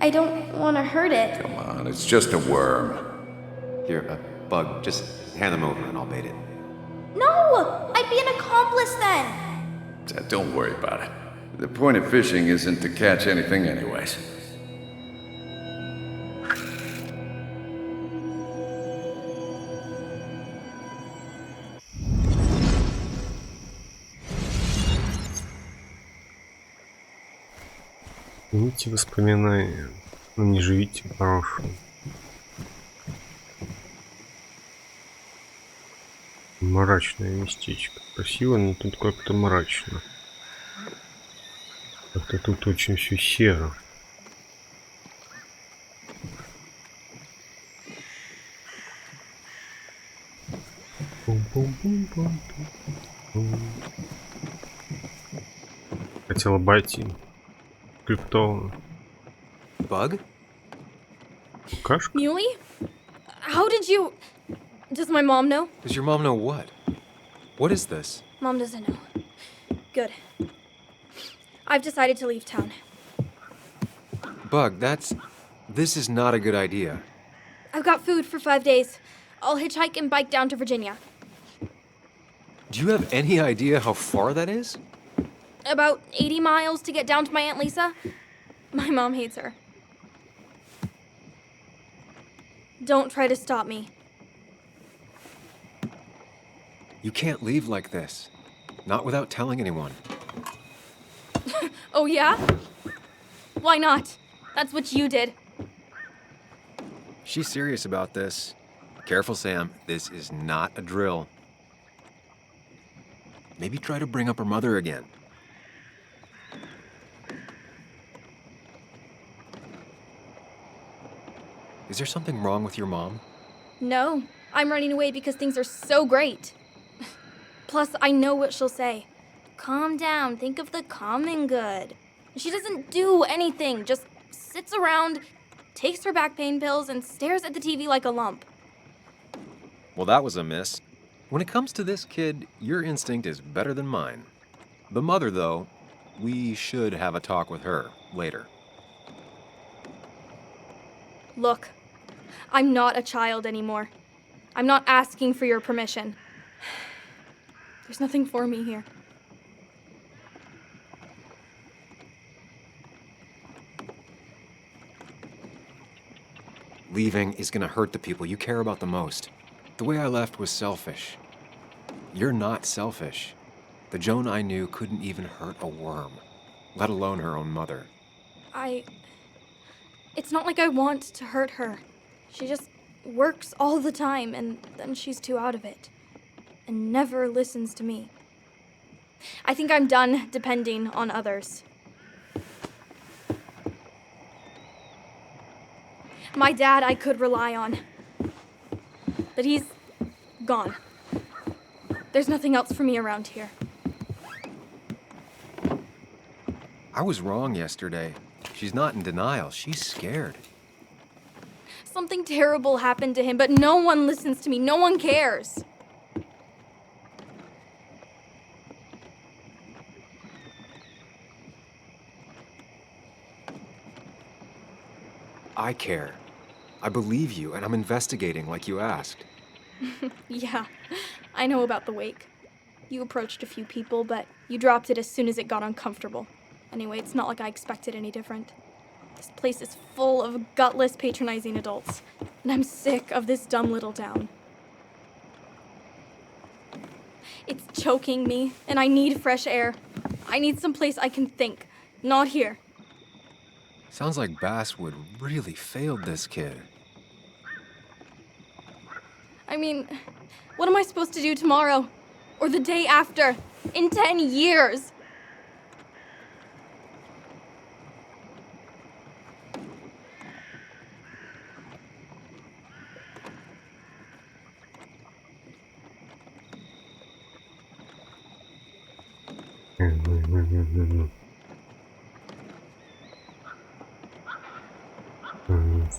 don't want to hurt it. Come on, it's just a worm. Here, Bug, just hand them over and I'll bait it. No, I'd be an accomplice then. Don't worry about it. The point of fishing isn't to catch anything anyways. Живите воспоминания, но не живите прошлым. Мрачное местечко. Красиво, но тут как-то мрачно. Как-то тут очень все серо. Хотел обойти. Криптовано. Bug? Кашка? Muley? How did you... Does my mom know? Does your mom know what? What is this? Mom doesn't know. Good. I've decided to leave town. Bug, this is not a good idea. I've got food for 5 days. I'll hitchhike and bike down to Virginia. Do you have any idea how far that is? About 80 miles to get down to my Aunt Lisa. My mom hates her. Don't try to stop me. You can't leave like this. Not without telling anyone. Oh, yeah? Why not? That's what you did. She's serious about this. Careful, Sam. This is not a drill. Maybe try to bring up her mother again. Is there something wrong with your mom? No, I'm running away because things are so great. Plus, I know what she'll say. Calm down, think of the common good. She doesn't do anything, just sits around, takes her back pain pills, and stares at the TV like a lump. Well, that was a miss. When it comes to this kid, your instinct is better than mine. The mother, though, we should have a talk with her later. Look, I'm not a child anymore. I'm not asking for your permission. There's nothing for me here. Leaving is gonna hurt the people you care about the most. The way I left was selfish. You're not selfish. The Joan I knew couldn't even hurt a worm, let alone her own mother. It's not like I want to hurt her. She just works all the time, and then she's too out of it. And never listens to me. I think I'm done depending on others. My dad I could rely on. But he's gone. There's nothing else for me around here. I was wrong yesterday. She's not in denial. She's scared. Something terrible happened to him, but no one listens to me. No one cares. I care. I believe you, and I'm investigating like you asked. Yeah, I know about the wake. You approached a few people, but you dropped it as soon as it got uncomfortable. Anyway, it's not like I expected any different. This place is full of gutless, patronizing adults, and I'm sick of this dumb little town. It's choking me, and I need fresh air. I need someplace I can think, not here. Sounds like Basswood really failed this kid. I mean, what am I supposed to do tomorrow? Or the day after? In 10 years?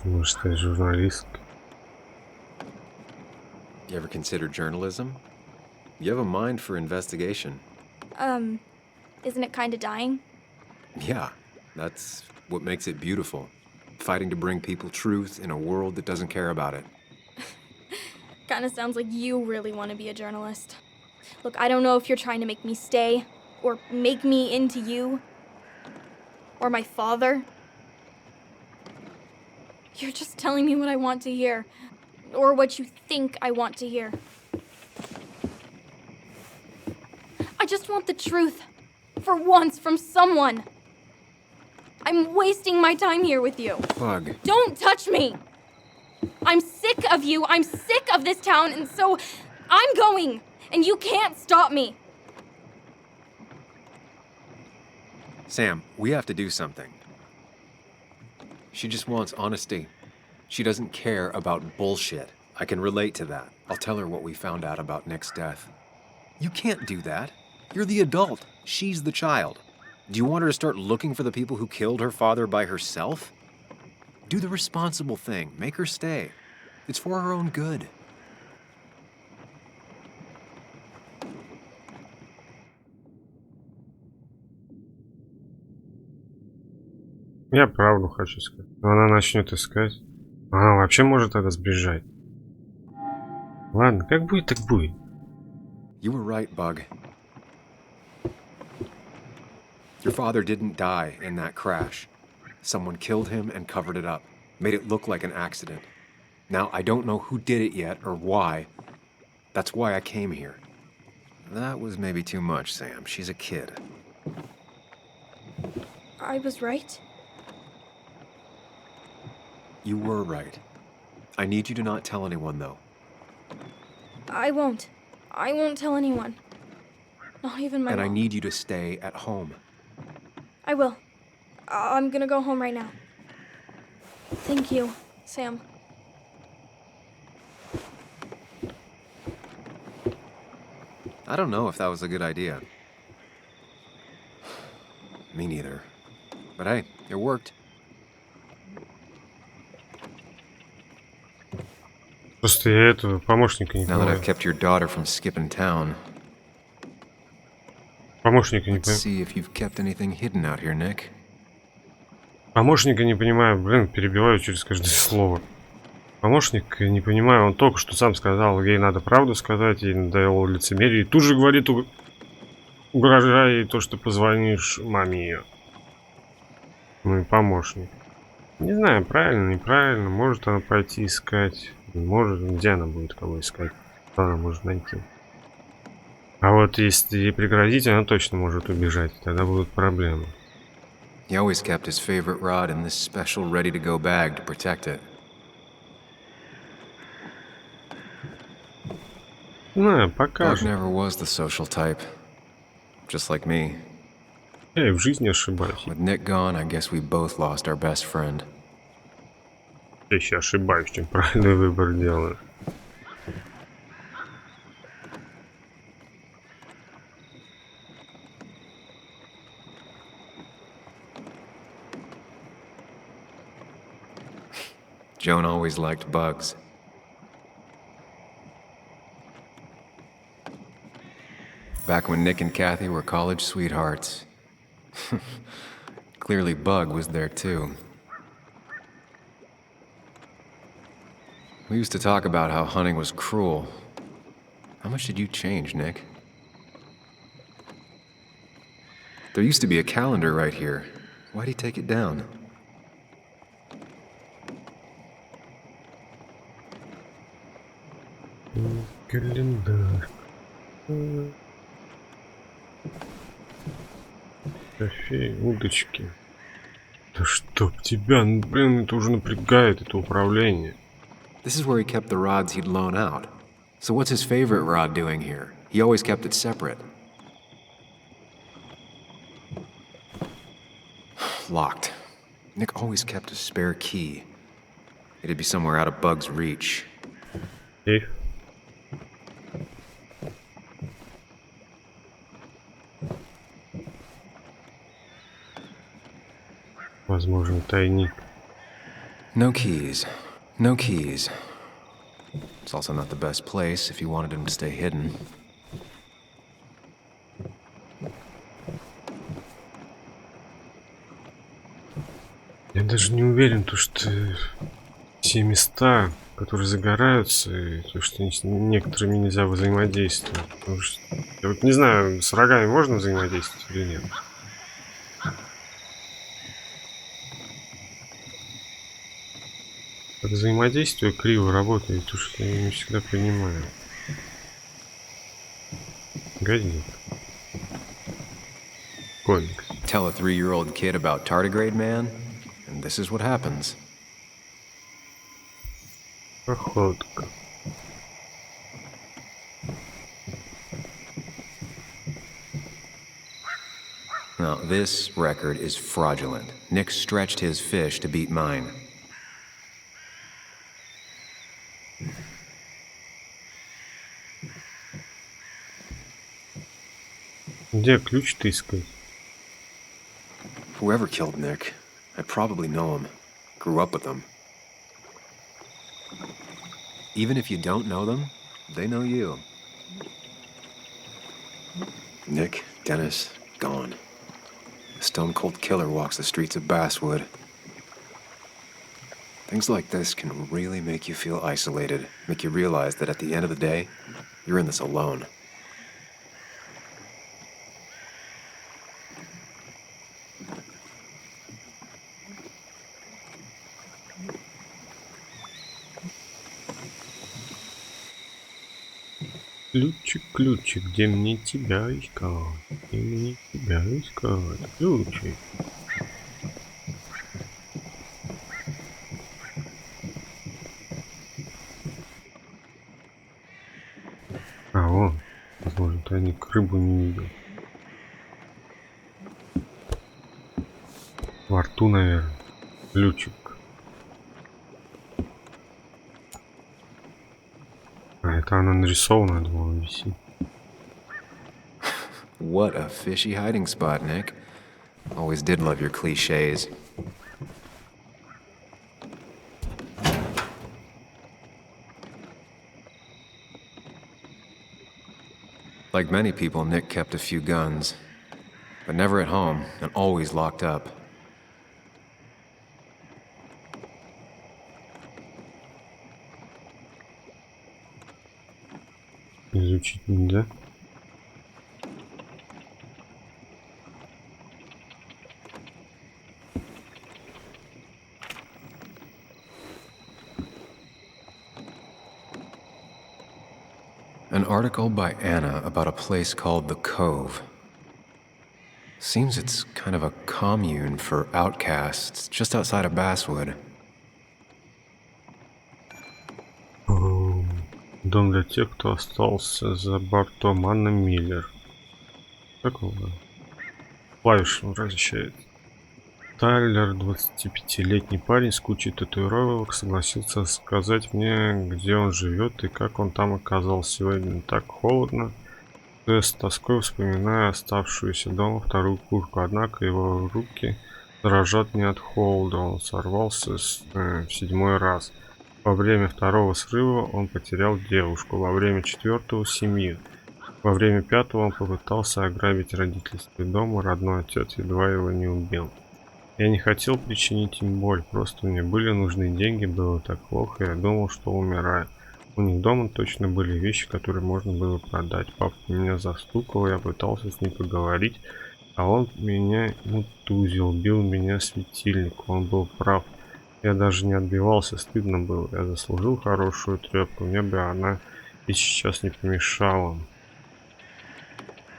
Может, стать журналисткой. You ever consider journalism? You have a mind for investigation. Isn't it kinda dying? Yeah, that's what makes it beautiful. Fighting to bring people truth in a world that doesn't care about it. Kinda sounds like you really want to be a journalist. Look, I don't know if you're trying to make me stay, or make me into you, or my father. You're just telling me what I want to hear, or what you think I want to hear. I just want the truth, for once, from someone. I'm wasting my time here with you. Bug. Don't touch me! I'm sick of you, I'm sick of this town, and so I'm going, and you can't stop me. Sam, we have to do something. She just wants honesty. She doesn't care about bullshit. I can relate to that. I'll tell her what we found out about Nick's death. You can't do that. You're the adult. She's the child. Do you want her to start looking for the people who killed her father by herself? Do the responsible thing. Make her stay. It's for her own good. Я правду хочу сказать. Но она начнет искать. Она вообще может тогда сбежать. Ладно, как будет, так будет. You were right, Bug. Your father didn't die in that crash. Someone killed him and covered it up, made it look like an accident. Now, I don't know who did it yet or why. That's why I came here. That was maybe too much, Sam. She's a kid. I was right. You were right. I need you to not tell anyone, though. I won't. I won't tell anyone. Not even my And I mom. need you to stay at home. I will. I'm gonna go home right now. Thank you, Sam. I don't know if that was a good idea. Me neither. But hey, it worked. Просто я этого помощника не Now that понимаю. I've kept your daughter from skipping town, Помощника не let's понимаю. see if you've kept anything hidden out here, Nick. Помощника не понимаю. Блин, перебиваю через каждое слово. Помощник не понимаю. Он только что сам сказал, ей надо правду сказать, ей надоело лицемерие. И тут же говорит, угрожая ей то, что позвонишь маме ее. Ну и помощник. Не знаю, правильно, неправильно. Может она пойти искать. Может, где она будет кого искать. Что она может найти. А вот если ей преградить, она точно может убежать. Тогда будут проблемы. He always kept his favorite rod in this special ready-to-go bag to protect it. Ну, Bug покажет. never was the social type. Just like me. Я и в жизни ошибаюсь. With Nick gone, I guess we both lost our best friend. Я еще ошибаюсь, чем правильный выбор делаю. Joan always liked bugs. Back when Nick and Kathy were college sweethearts. Clearly Bug was there too. We used to talk about how hunting was cruel. How much did you change, Nick? There used to be a calendar right here. Why'd he take it down? Календарь. Кофе, удочки. Да чтоб тебя, ну, блин, это уже напрягает, это управление. This is where he kept the rods he'd loan out. So what's his favorite rod doing here? He always kept it separate. Locked. Nick always kept a spare key. It'd be somewhere out of Bug's reach. И? Возможно, тайник. No keys. No keys. It's also not the best place if you wanted him to stay hidden. Я даже не уверен, то, что все места, которые загораются, и то, что с некоторыми нельзя взаимодействовать. Потому что, я вот не знаю, с врагами можно взаимодействовать или нет. Как взаимодействие криво работает, то что я не всегда понимаю. Годит. Комикс. Tell a 3-year-old kid about tardigrade man, and this is what happens. Походка. Now, this record is fraudulent. Nick stretched his fish to beat mine. Где ключ-то искать? Whoever killed Nick, I probably know him. Grew up with him. Even if you don't know them, they know you. Nick, Dennis, gone. A stone-cold killer walks the streets of Basswood. Things like this can really make you feel isolated, make you realize that at the end of the day, you're in this alone. Ключик, ключик, где мне тебя искать? Где мне тебя искать? Ключик. А, вон. Возможно, тайник рыбу не видел. Во рту, наверное. Ключик. А, это она нарисована, я думал, висит. What a fishy hiding spot, Nick. Always did love your cliches. Like many people, Nick kept a few guns, but never at home and always locked up. Изучить нельзя. An article by Anna about a place called the Cove. Seems it's kind of a commune for outcasts just outside of Basswood. Дом для тех, кто остался за бортом. Анна Миллер. Какого? Клавиш возвращает. Тайлер, 25-летний парень с кучей татуировок, согласился сказать мне, где он живет и как он там оказался. Сегодня так холодно. Я с тоской вспоминаю оставшуюся дома вторую куртку, однако его руки дрожат не от холода. Он сорвался в 7-й раз. Во время второго срыва он потерял девушку, во время 4-го семью. Во время 5-го он попытался ограбить родительский дом, и родной отец едва его не убил. Я не хотел причинить им боль, просто мне были нужны деньги, было так плохо, я думал, что умираю. У них дома точно были вещи, которые можно было продать. Папа меня застукал, я пытался с ним поговорить, а он меня мутузил, бил меня светильник, он был прав. Я даже не отбивался, стыдно было, я заслужил хорошую трепку, мне бы она и сейчас не помешала.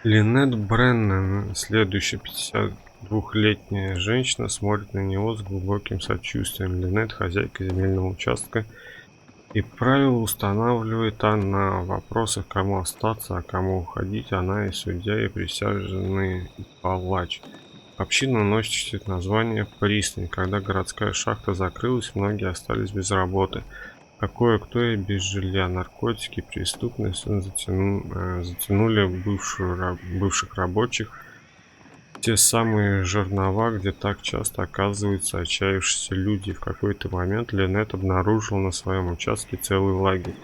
Линет Бреннан, следующая 52-летняя женщина, смотрит на него с глубоким сочувствием. Линет, хозяйка земельного участка, и правила устанавливает она. В вопросах, кому остаться, а кому уходить, она и судья, и присяжные, и палач. Община носит название «Пристань». Когда городская шахта закрылась, многие остались без работы. А кое-кто и без жилья. Наркотики, преступность затянули бывших рабочих. Те самые жернова, где так часто оказываются отчаявшиеся люди. В какой-то момент Линет обнаружила на своем участке целый лагерь.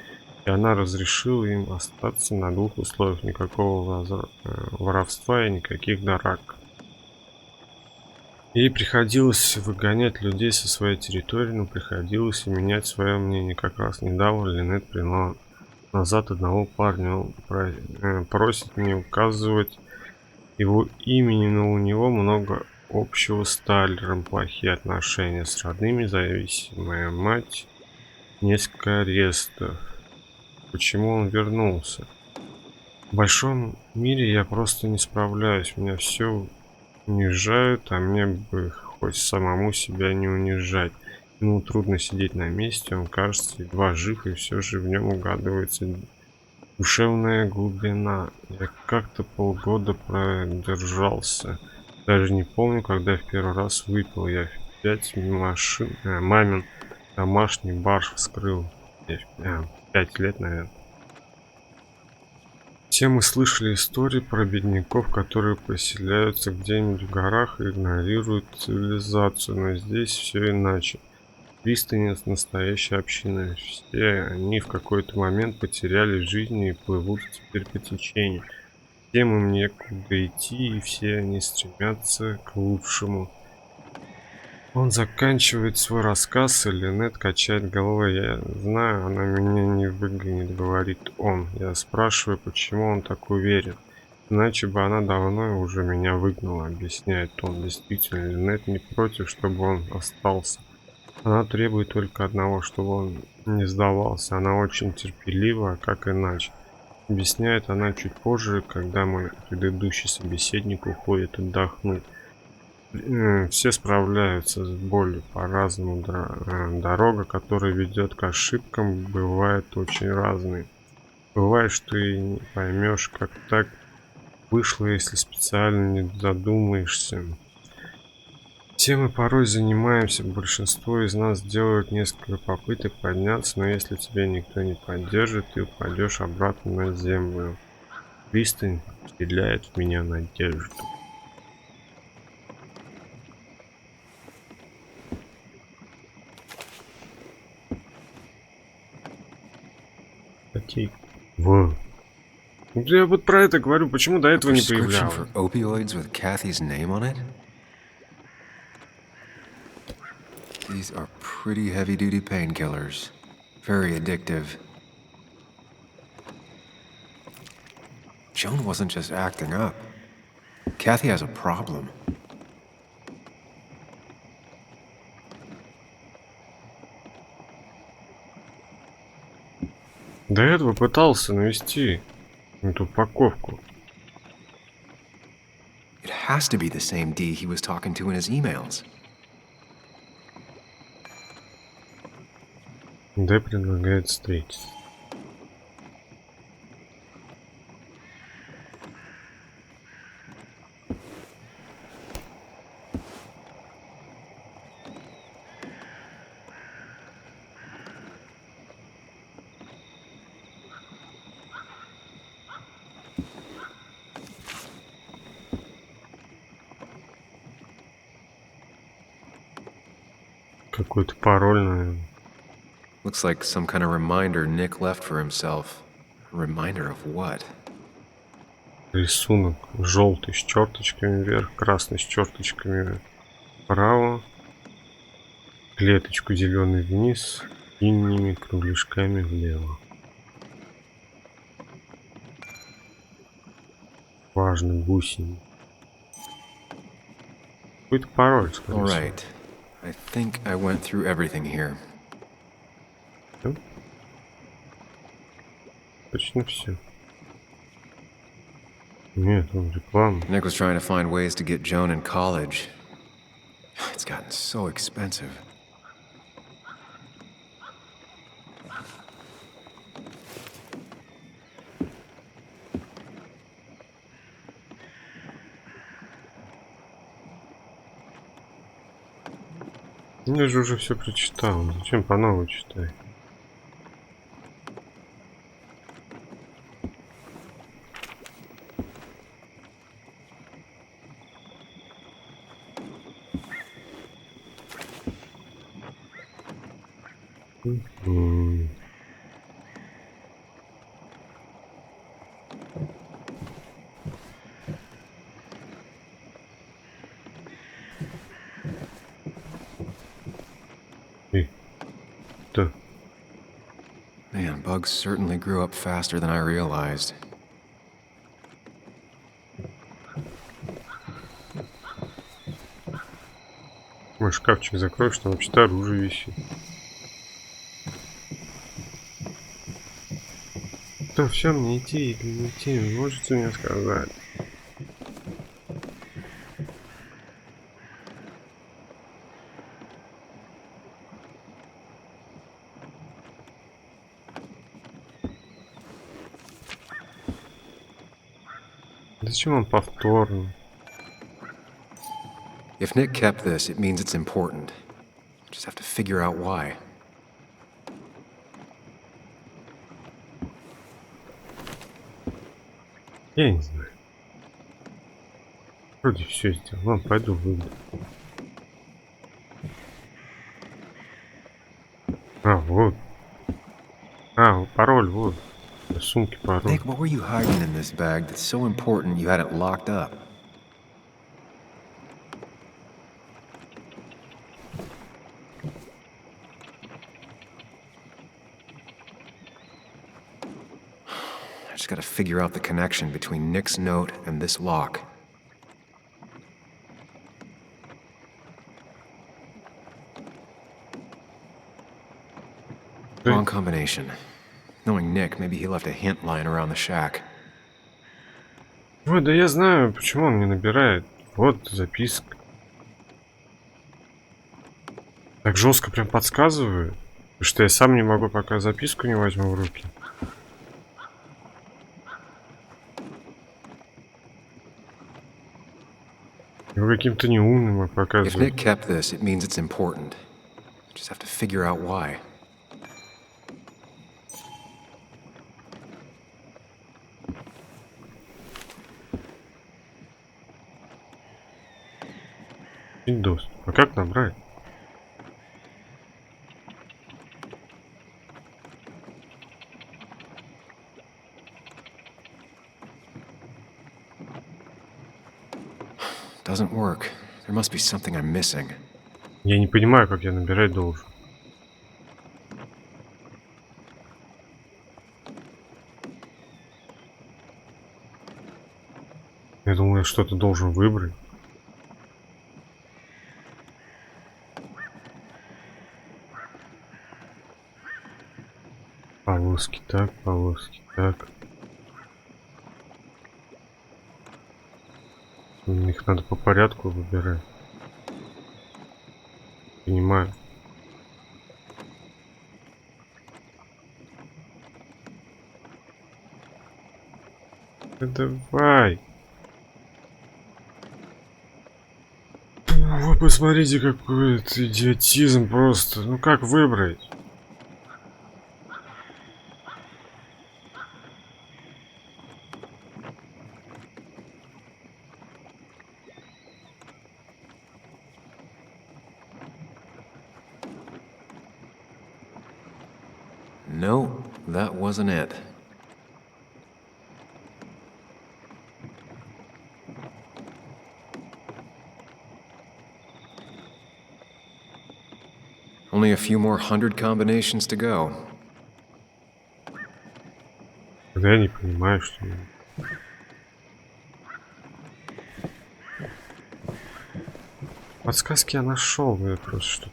И она разрешила им остаться на 2 условиях. Никакого воровства и никаких драк. Ей приходилось выгонять людей со своей территории, но приходилось и менять свое мнение. Как раз недавно Линет приняла назад одного парня. Он просит не указывать его имени, но у него много общего с Тайлером. Плохие отношения с родными, зависимая мать, несколько арестов. Почему он вернулся? В большом мире я просто не справляюсь. Меня все унижают, а мне бы хоть самому себя не унижать. Ему трудно сидеть на месте, он кажется едва жив, и все же в нем угадывается душевная глубина. Я как-то полгода продержался. Даже не помню, когда я в первый раз выпил. Я в 5 мамин домашний бар вскрыл. 5 лет, наверное. Все мы слышали истории про бедняков, которые поселяются где-нибудь в горах и игнорируют цивилизацию, но здесь все иначе. Пристань — настоящая община. Все они в какой-то момент потеряли жизни и плывут теперь по течению. Всем им некуда идти, и все они стремятся к лучшему. Он заканчивает свой рассказ, и Линет качает головой. «Я знаю, она меня не выгонит», — говорит он. Я спрашиваю, почему он так уверен. «Иначе бы она давно уже меня выгнала», — объясняет он. Действительно, Линет не против, чтобы он остался. Она требует только одного, чтобы он не сдавался. Она очень терпелива, как иначе. Объясняет она чуть позже, когда мой предыдущий собеседник уходит отдохнуть. Все справляются с болью по-разному. Дорога, которая ведет к ошибкам, бывает очень разной. Бывает, что и не поймешь, как так вышло, если специально не задумаешься. Все мы порой занимаемся, большинство из нас делают несколько попыток подняться, но если тебя никто не поддержит, ты упадешь обратно на землю. Пристань вселяет в меня надежду. Окей. Вот. Я вот про это говорю, почему до этого не Prescription появлялось. for opioids with Kathy's name on it? These are pretty heavy-duty painkillers. Very addictive. Joan wasn't just acting up. Kathy has a problem. До этого пытался навести эту упаковку. It has to be the same D he was talking to in his emails. Д предлагает встретиться. Какой-то пароль, наверное. Looks like some kind of reminder Nick left for himself. A reminder of what? Рисунок желтый с черточками вверх, красный с черточками вправо, клеточку зеленый вниз, синими кругляшками влево. Важно, гусени. Какой-то пароль, скорее All всего. right. I think I went through everything here. Всё? Почти все. Нет, он реклама. Nick was trying to find ways to get Joan in college. It's gotten so expensive. Я же уже все прочитал. Зачем по новой читать? Да. Man, bugs certainly grew up faster than I realized. Мой шкафчик закроешь, там вообще-то оружие висит. Да, все, мне идти или не идти, вы можете мне сказать? Зачем он повторно? If Nick kept this, it means it's important. I just have to figure out why. Я не знаю. Вроде все сделал. Ладно, пойду выйду. А, вот. А, пароль, вот. В сумке пароль. Nick, what were you hiding in this bag that's so important you had it locked up? I just gotta figure out the connection between Nick's note and this lock. Wrong combination. Knowing Nick, maybe he left a hint lying around the shack. Ой, да я знаю, почему он не набирает. Вот записка. Так жестко прям подсказываю. Потому что я сам не могу, пока записку не возьму в руки. Его каким-то неумным If показывает. Nick kept this, it means it's important. Just have to figure out why. Доступ. А как набрать? Doesn't work. There must be something I'm missing. Я не понимаю, как я набирать должен. Я думаю, я что-то должен выбрать. Полоски так, полоски так. Их надо по порядку выбирать. Понимаю. Да давай. Вы посмотрите, какой это идиотизм просто. Ну как выбрать? No, that wasn't it. Only a few more 100 combinations to go. Да я не понимаю, что... Подсказки я нашел, я просто что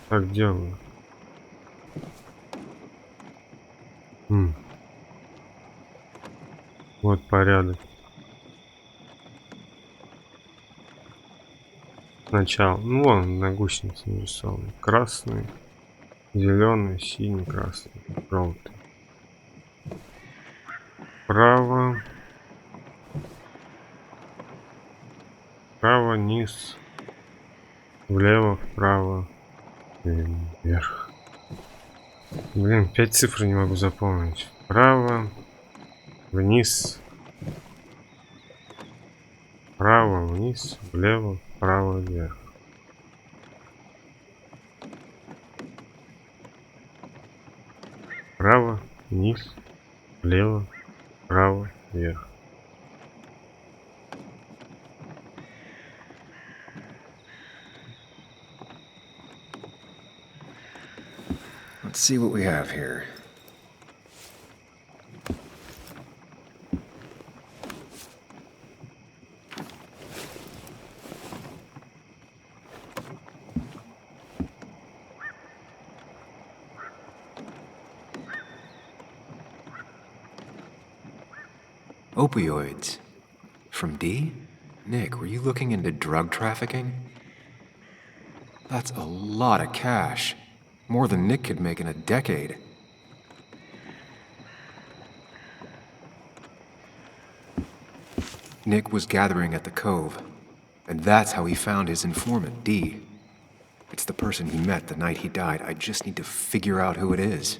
так делаю. Вот порядок. Сначала, ну вон на гусенице нарисован. Красный, зеленый, синий, красный, желтый. Право. Вправо, низ. Влево, вправо. И вверх. Блин, 5 цифр не могу запомнить. Вправо. Вниз. Вправо, вниз, влево, вправо, вверх. Вправо, вниз, влево, вправо, вверх. Let's see what we have here. Opioids. From D? Nick, were you looking into drug trafficking? That's a lot of cash. More than Nick could make in a decade. Nick was gathering at the Cove, and that's how he found his informant, D. It's the person he met the night he died. I just need to figure out who it is.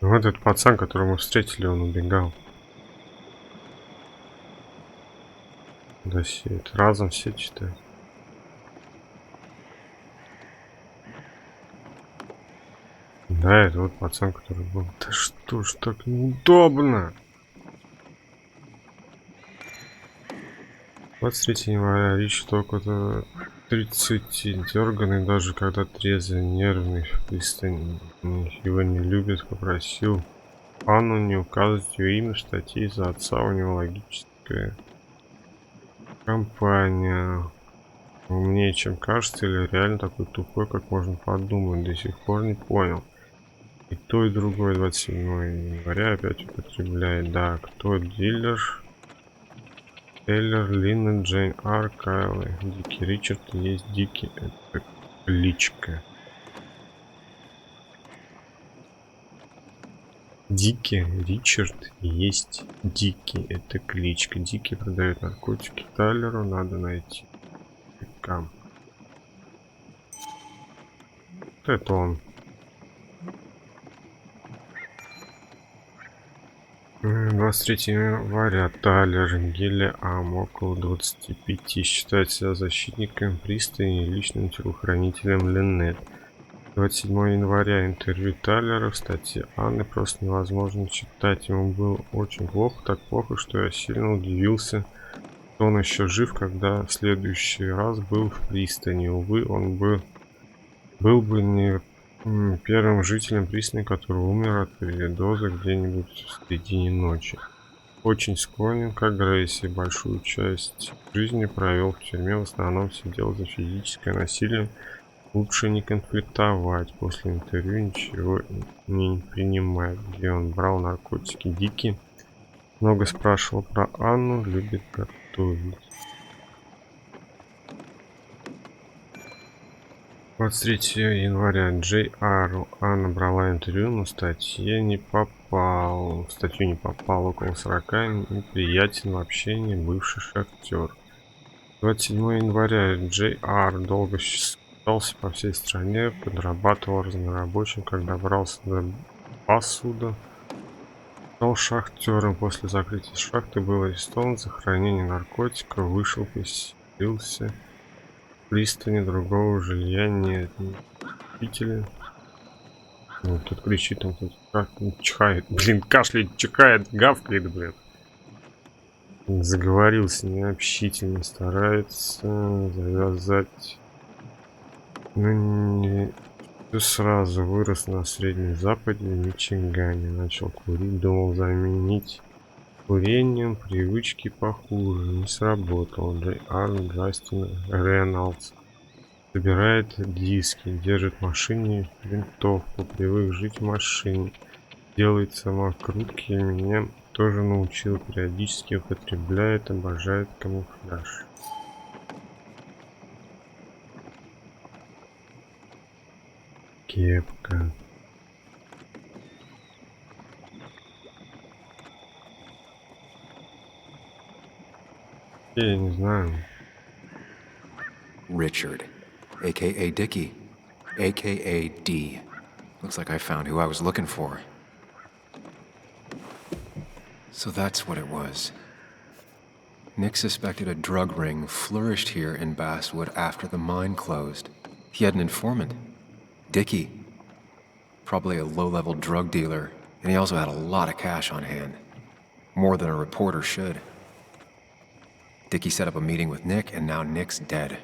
Вот этот пацан, которого мы встретили, он убегал. Да все, это разом все читают. Да, это вот пацан, который был. Да что ж так неудобно? 23 января, Рич только 30, дерганый, даже когда трезвый, нервный, в пристани. Его не любит, попросил Анну не указывать ее имя в статье из-за отца, у него логическая компания. Умнее, чем кажется, или реально такой тупой, как можно подумать, до сих пор не понял. И то, и другое 27 января опять употребляет. Да, кто дилер? Тейлор, Линна, Джейн Ар, Кайлы. Дикий Ричард есть Дикий. Это кличка. Дикий Ричард есть Дикий. Это кличка. Дикий продает наркотики Тайлеру. Надо найти. Кам. Это он. 23 января. Тайлер, Гелиам, около 25. Считает себя защитником пристани и личным телохранителем Линнет. 27 января. Интервью Тайлера в статье Анны просто невозможно читать. Ему было очень плохо, так плохо, что я сильно удивился, что он еще жив, когда в следующий раз был в пристани. Увы, он был бы не первым жителем пристани, который умер от передоза где-нибудь в середине ночи. Очень склонен к агрессии. Большую часть жизни провел в тюрьме, в основном сидел за физическое насилие. Лучше не конфликтовать. После интервью ничего не принимает. Где он брал наркотики? Дикий. Много спрашивал про Анну. Любит готовить. 23 января. Джей Ар. Анна брала интервью, но в статью не попал. Около 40. Неприятен в общении. Бывший шахтер. 27 января. Джей Ар долго шатался по всей стране, подрабатывал разнорабочим, когда добрался до Басвуда. Стал шахтером. После закрытия шахты был арестован за хранение наркотиков, вышел, поселился в пристани, другого жилья нет. Жители. Ну, тут кричит, он тут чихает. Блин, кашляет, чихает, гавкает, блин. Заговорился необщительно, старается завязать. Ну, не все сразу. Вырос на Среднем Западе, в Мичигане. Начал курить, думал заменить курением привычки похуже. Не сработал. Джей Арн, Джастин Рейнольдс. Собирает диски, держит в машине винтовку. Привык жить в машине. Делает самокрутки, меня тоже научил. Периодически употребляет, обожает камуфляж. Кепка. Я не знаю. Richard, aka Dickie, aka D. Looks like I found who I was looking for. So that's what it was. Nick suspected a drug ring flourished here in Basswood after the mine closed. He had an informant, Dickie. Probably a low-level drug dealer, and he also had a lot of cash on hand. More than a reporter should. Dickie set up a meeting with Nick, and now Nick's dead.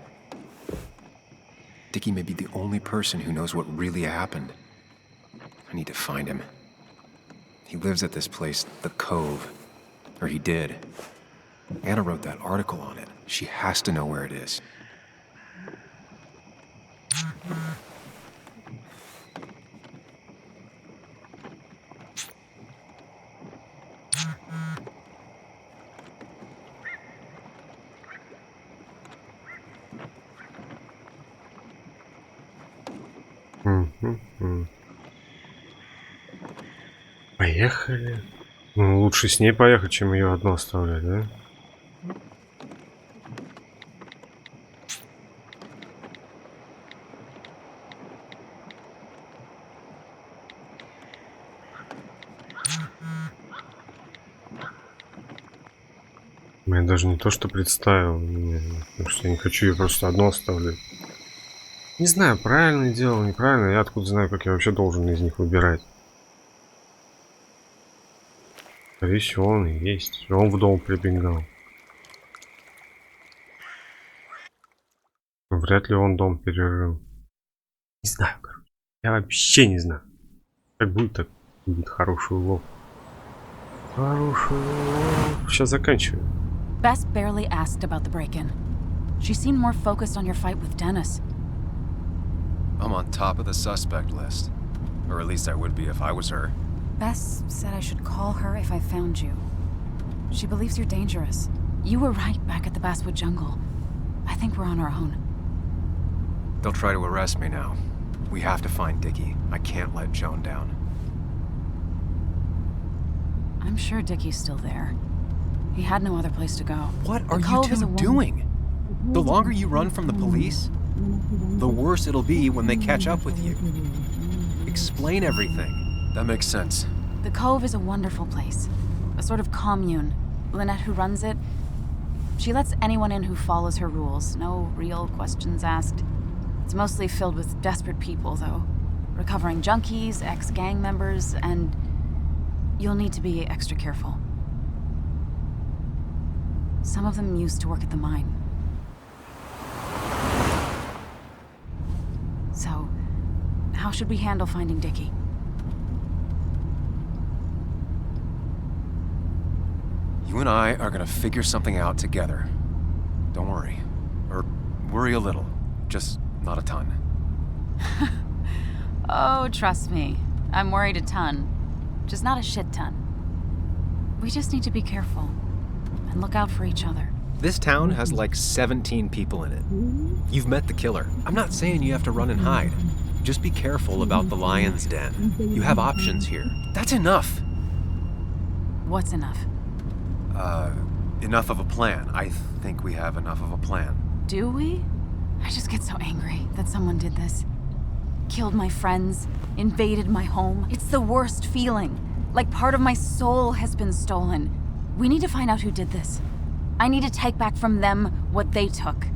Dickie may be the only person who knows what really happened. I need to find him. He lives at this place, The Cove. Or he did. Anna wrote that article on it. She has to know where it is. Поехали. Ну, лучше с ней поехать, чем ее одну оставлять, да? Я даже не то, что представил, потому что я не хочу ее просто одну оставлять. Не знаю, правильно делал, неправильно. Я откуда знаю, как я вообще должен из них выбирать. Скорее всего, он и есть. Он в дом прибегал. Вряд ли он дом перерыл. Не знаю, короче. Я вообще не знаю. Как будет, так будет хороший улов. Хороший улов. Сейчас заканчиваю. Bess barely asked about the break-in. She seemed more focused on your fight with Dennis. I'm on top of the suspect list. Or at least I would be if I was her. Bess said I should call her if I found you. She believes you're dangerous. You were right back at the Basswood jungle. I think we're on our own. They'll try to arrest me now. We have to find Dickie. I can't let Joan down. I'm sure Dickie's still there. He had no other place to go. What are you two doing? The longer you run from the police, the worse it'll be when they catch up with you. Explain everything. That makes sense. The Cove is a wonderful place. A sort of commune. Lynette, who runs it, she lets anyone in who follows her rules. No real questions asked. It's mostly filled with desperate people, though. Recovering junkies, ex-gang members, and you'll need to be extra careful. Some of them used to work at the mine. So, how should we handle finding Dickie? You and I are gonna figure something out together. Don't worry. Or worry a little. Just not a ton. Oh, trust me. I'm worried a ton. Just not a shit ton. We just need to be careful. And look out for each other. This town has like 17 people in it. You've met the killer. I'm not saying you have to run and hide. Just be careful about the lion's den. You have options here. That's enough. What's enough? Enough of a plan. I think we have enough of a plan. Do we? I just get so angry that someone did this. Killed my friends, invaded my home. It's the worst feeling. Like part of my soul has been stolen. We need to find out who did this. I need to take back from them what they took.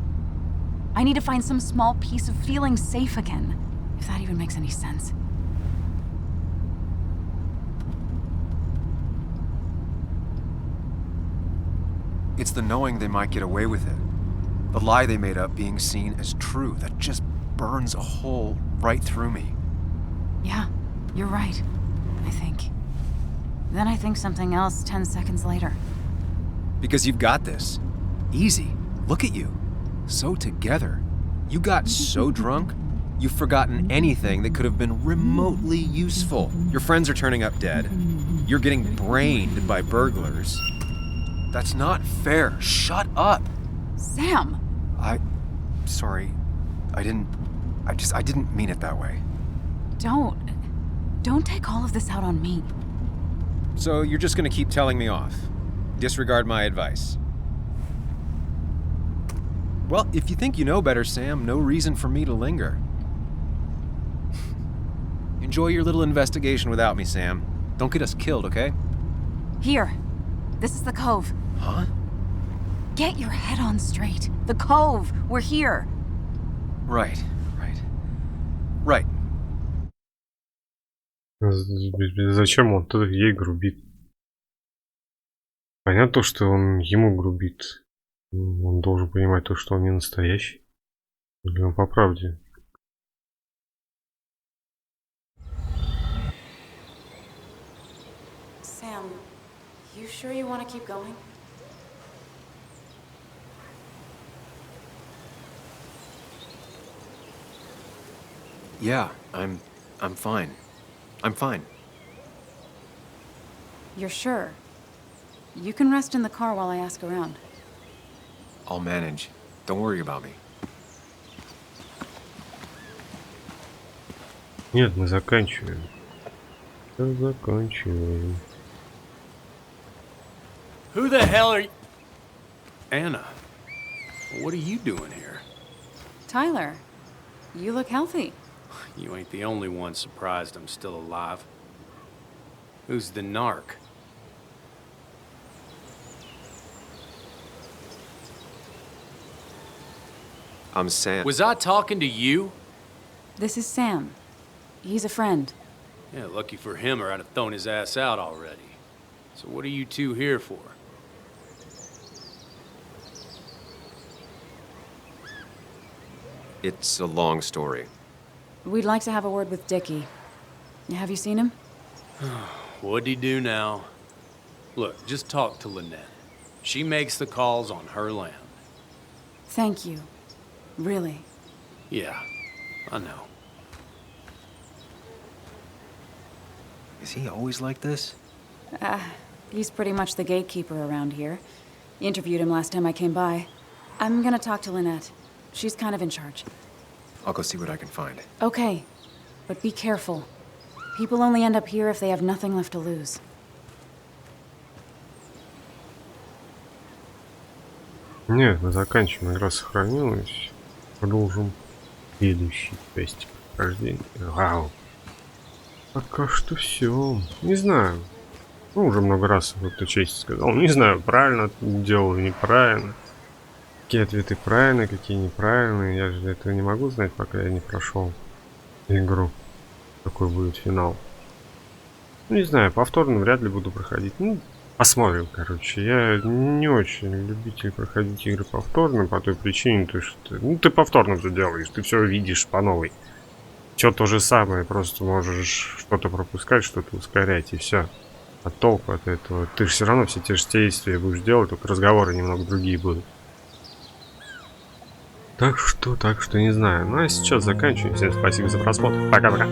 I need to find some small piece of feeling safe again. If that even makes any sense. It's the knowing they might get away with it. The lie they made up being seen as true that just burns a hole right through me. Yeah, you're right, I think. Then I think something else 10 seconds later. Because you've got this. Easy. Look at you. So together. You got so drunk, you've forgotten anything that could have been remotely useful. Your friends are turning up dead. You're getting brained by burglars. That's not fair. Shut up. Sam! Sorry. I didn't mean it that way. Don't take all of this out on me. So you're just gonna keep telling me off? Disregard my advice? Well, if you think you know better, Sam, no reason for me to linger. Enjoy your little investigation without me, Sam. Don't get us killed, okay? Here. This is the Cove. Huh? Get your head on straight. The Cove. We're here. Right. Зачем он тут ей грубит? Понятно, что он ему грубит. Он должен понимать то, что он не настоящий. Или он по правде. Sam, you sure you want to keep going? Yeah, I'm fine. I'm fine. You're sure? You can rest in the car while I ask around. I'll manage. Don't worry about me. Нет, мы заканчиваем. Заканчиваем. Who the hell are you? Anna, what are you doing here? Tyler, you look healthy. You ain't the only one surprised I'm still alive. Who's the narc? I'm Sam. Was I talking to you? This is Sam. He's a friend. Yeah, lucky for him or I'd have thrown his ass out already. So what are you two here for? It's a long story. We'd like to have a word with Dickie. Have you seen him? What'd he do now? Look, just talk to Lynette. She makes the calls on her land. Thank you. Really. Yeah, I know. Is he always like this? He's pretty much the gatekeeper around here. Interviewed him last time I came by. I'm gonna talk to Lynette. She's kind of in charge. I'll go see what I can find. Okay, but be careful. People only end up here if they have nothing left to lose. Нет, мы заканчиваем. Игра сохранилась. Продолжим следующий тестик прохождения. Вау. Пока что все. Не знаю. Ну, уже много раз в эту честь сказал. Не знаю, правильно делал или неправильно. Какие ответы правильные, какие неправильные. Я же этого не могу знать, пока я не прошел игру. Какой будет финал. Ну, не знаю, повторно вряд ли буду проходить. Ну, посмотрим, короче. Я не очень любитель проходить игры повторно по той причине, то что ты повторно все делаешь, ты все видишь по новой. Все то же самое, просто можешь что-то пропускать, что-то ускорять, и все. А толку от этого? Ты же все равно все те же действия будешь делать, только разговоры немного другие будут. Так что не знаю. Ну а сейчас заканчиваем. Всем спасибо за просмотр. Пока-пока.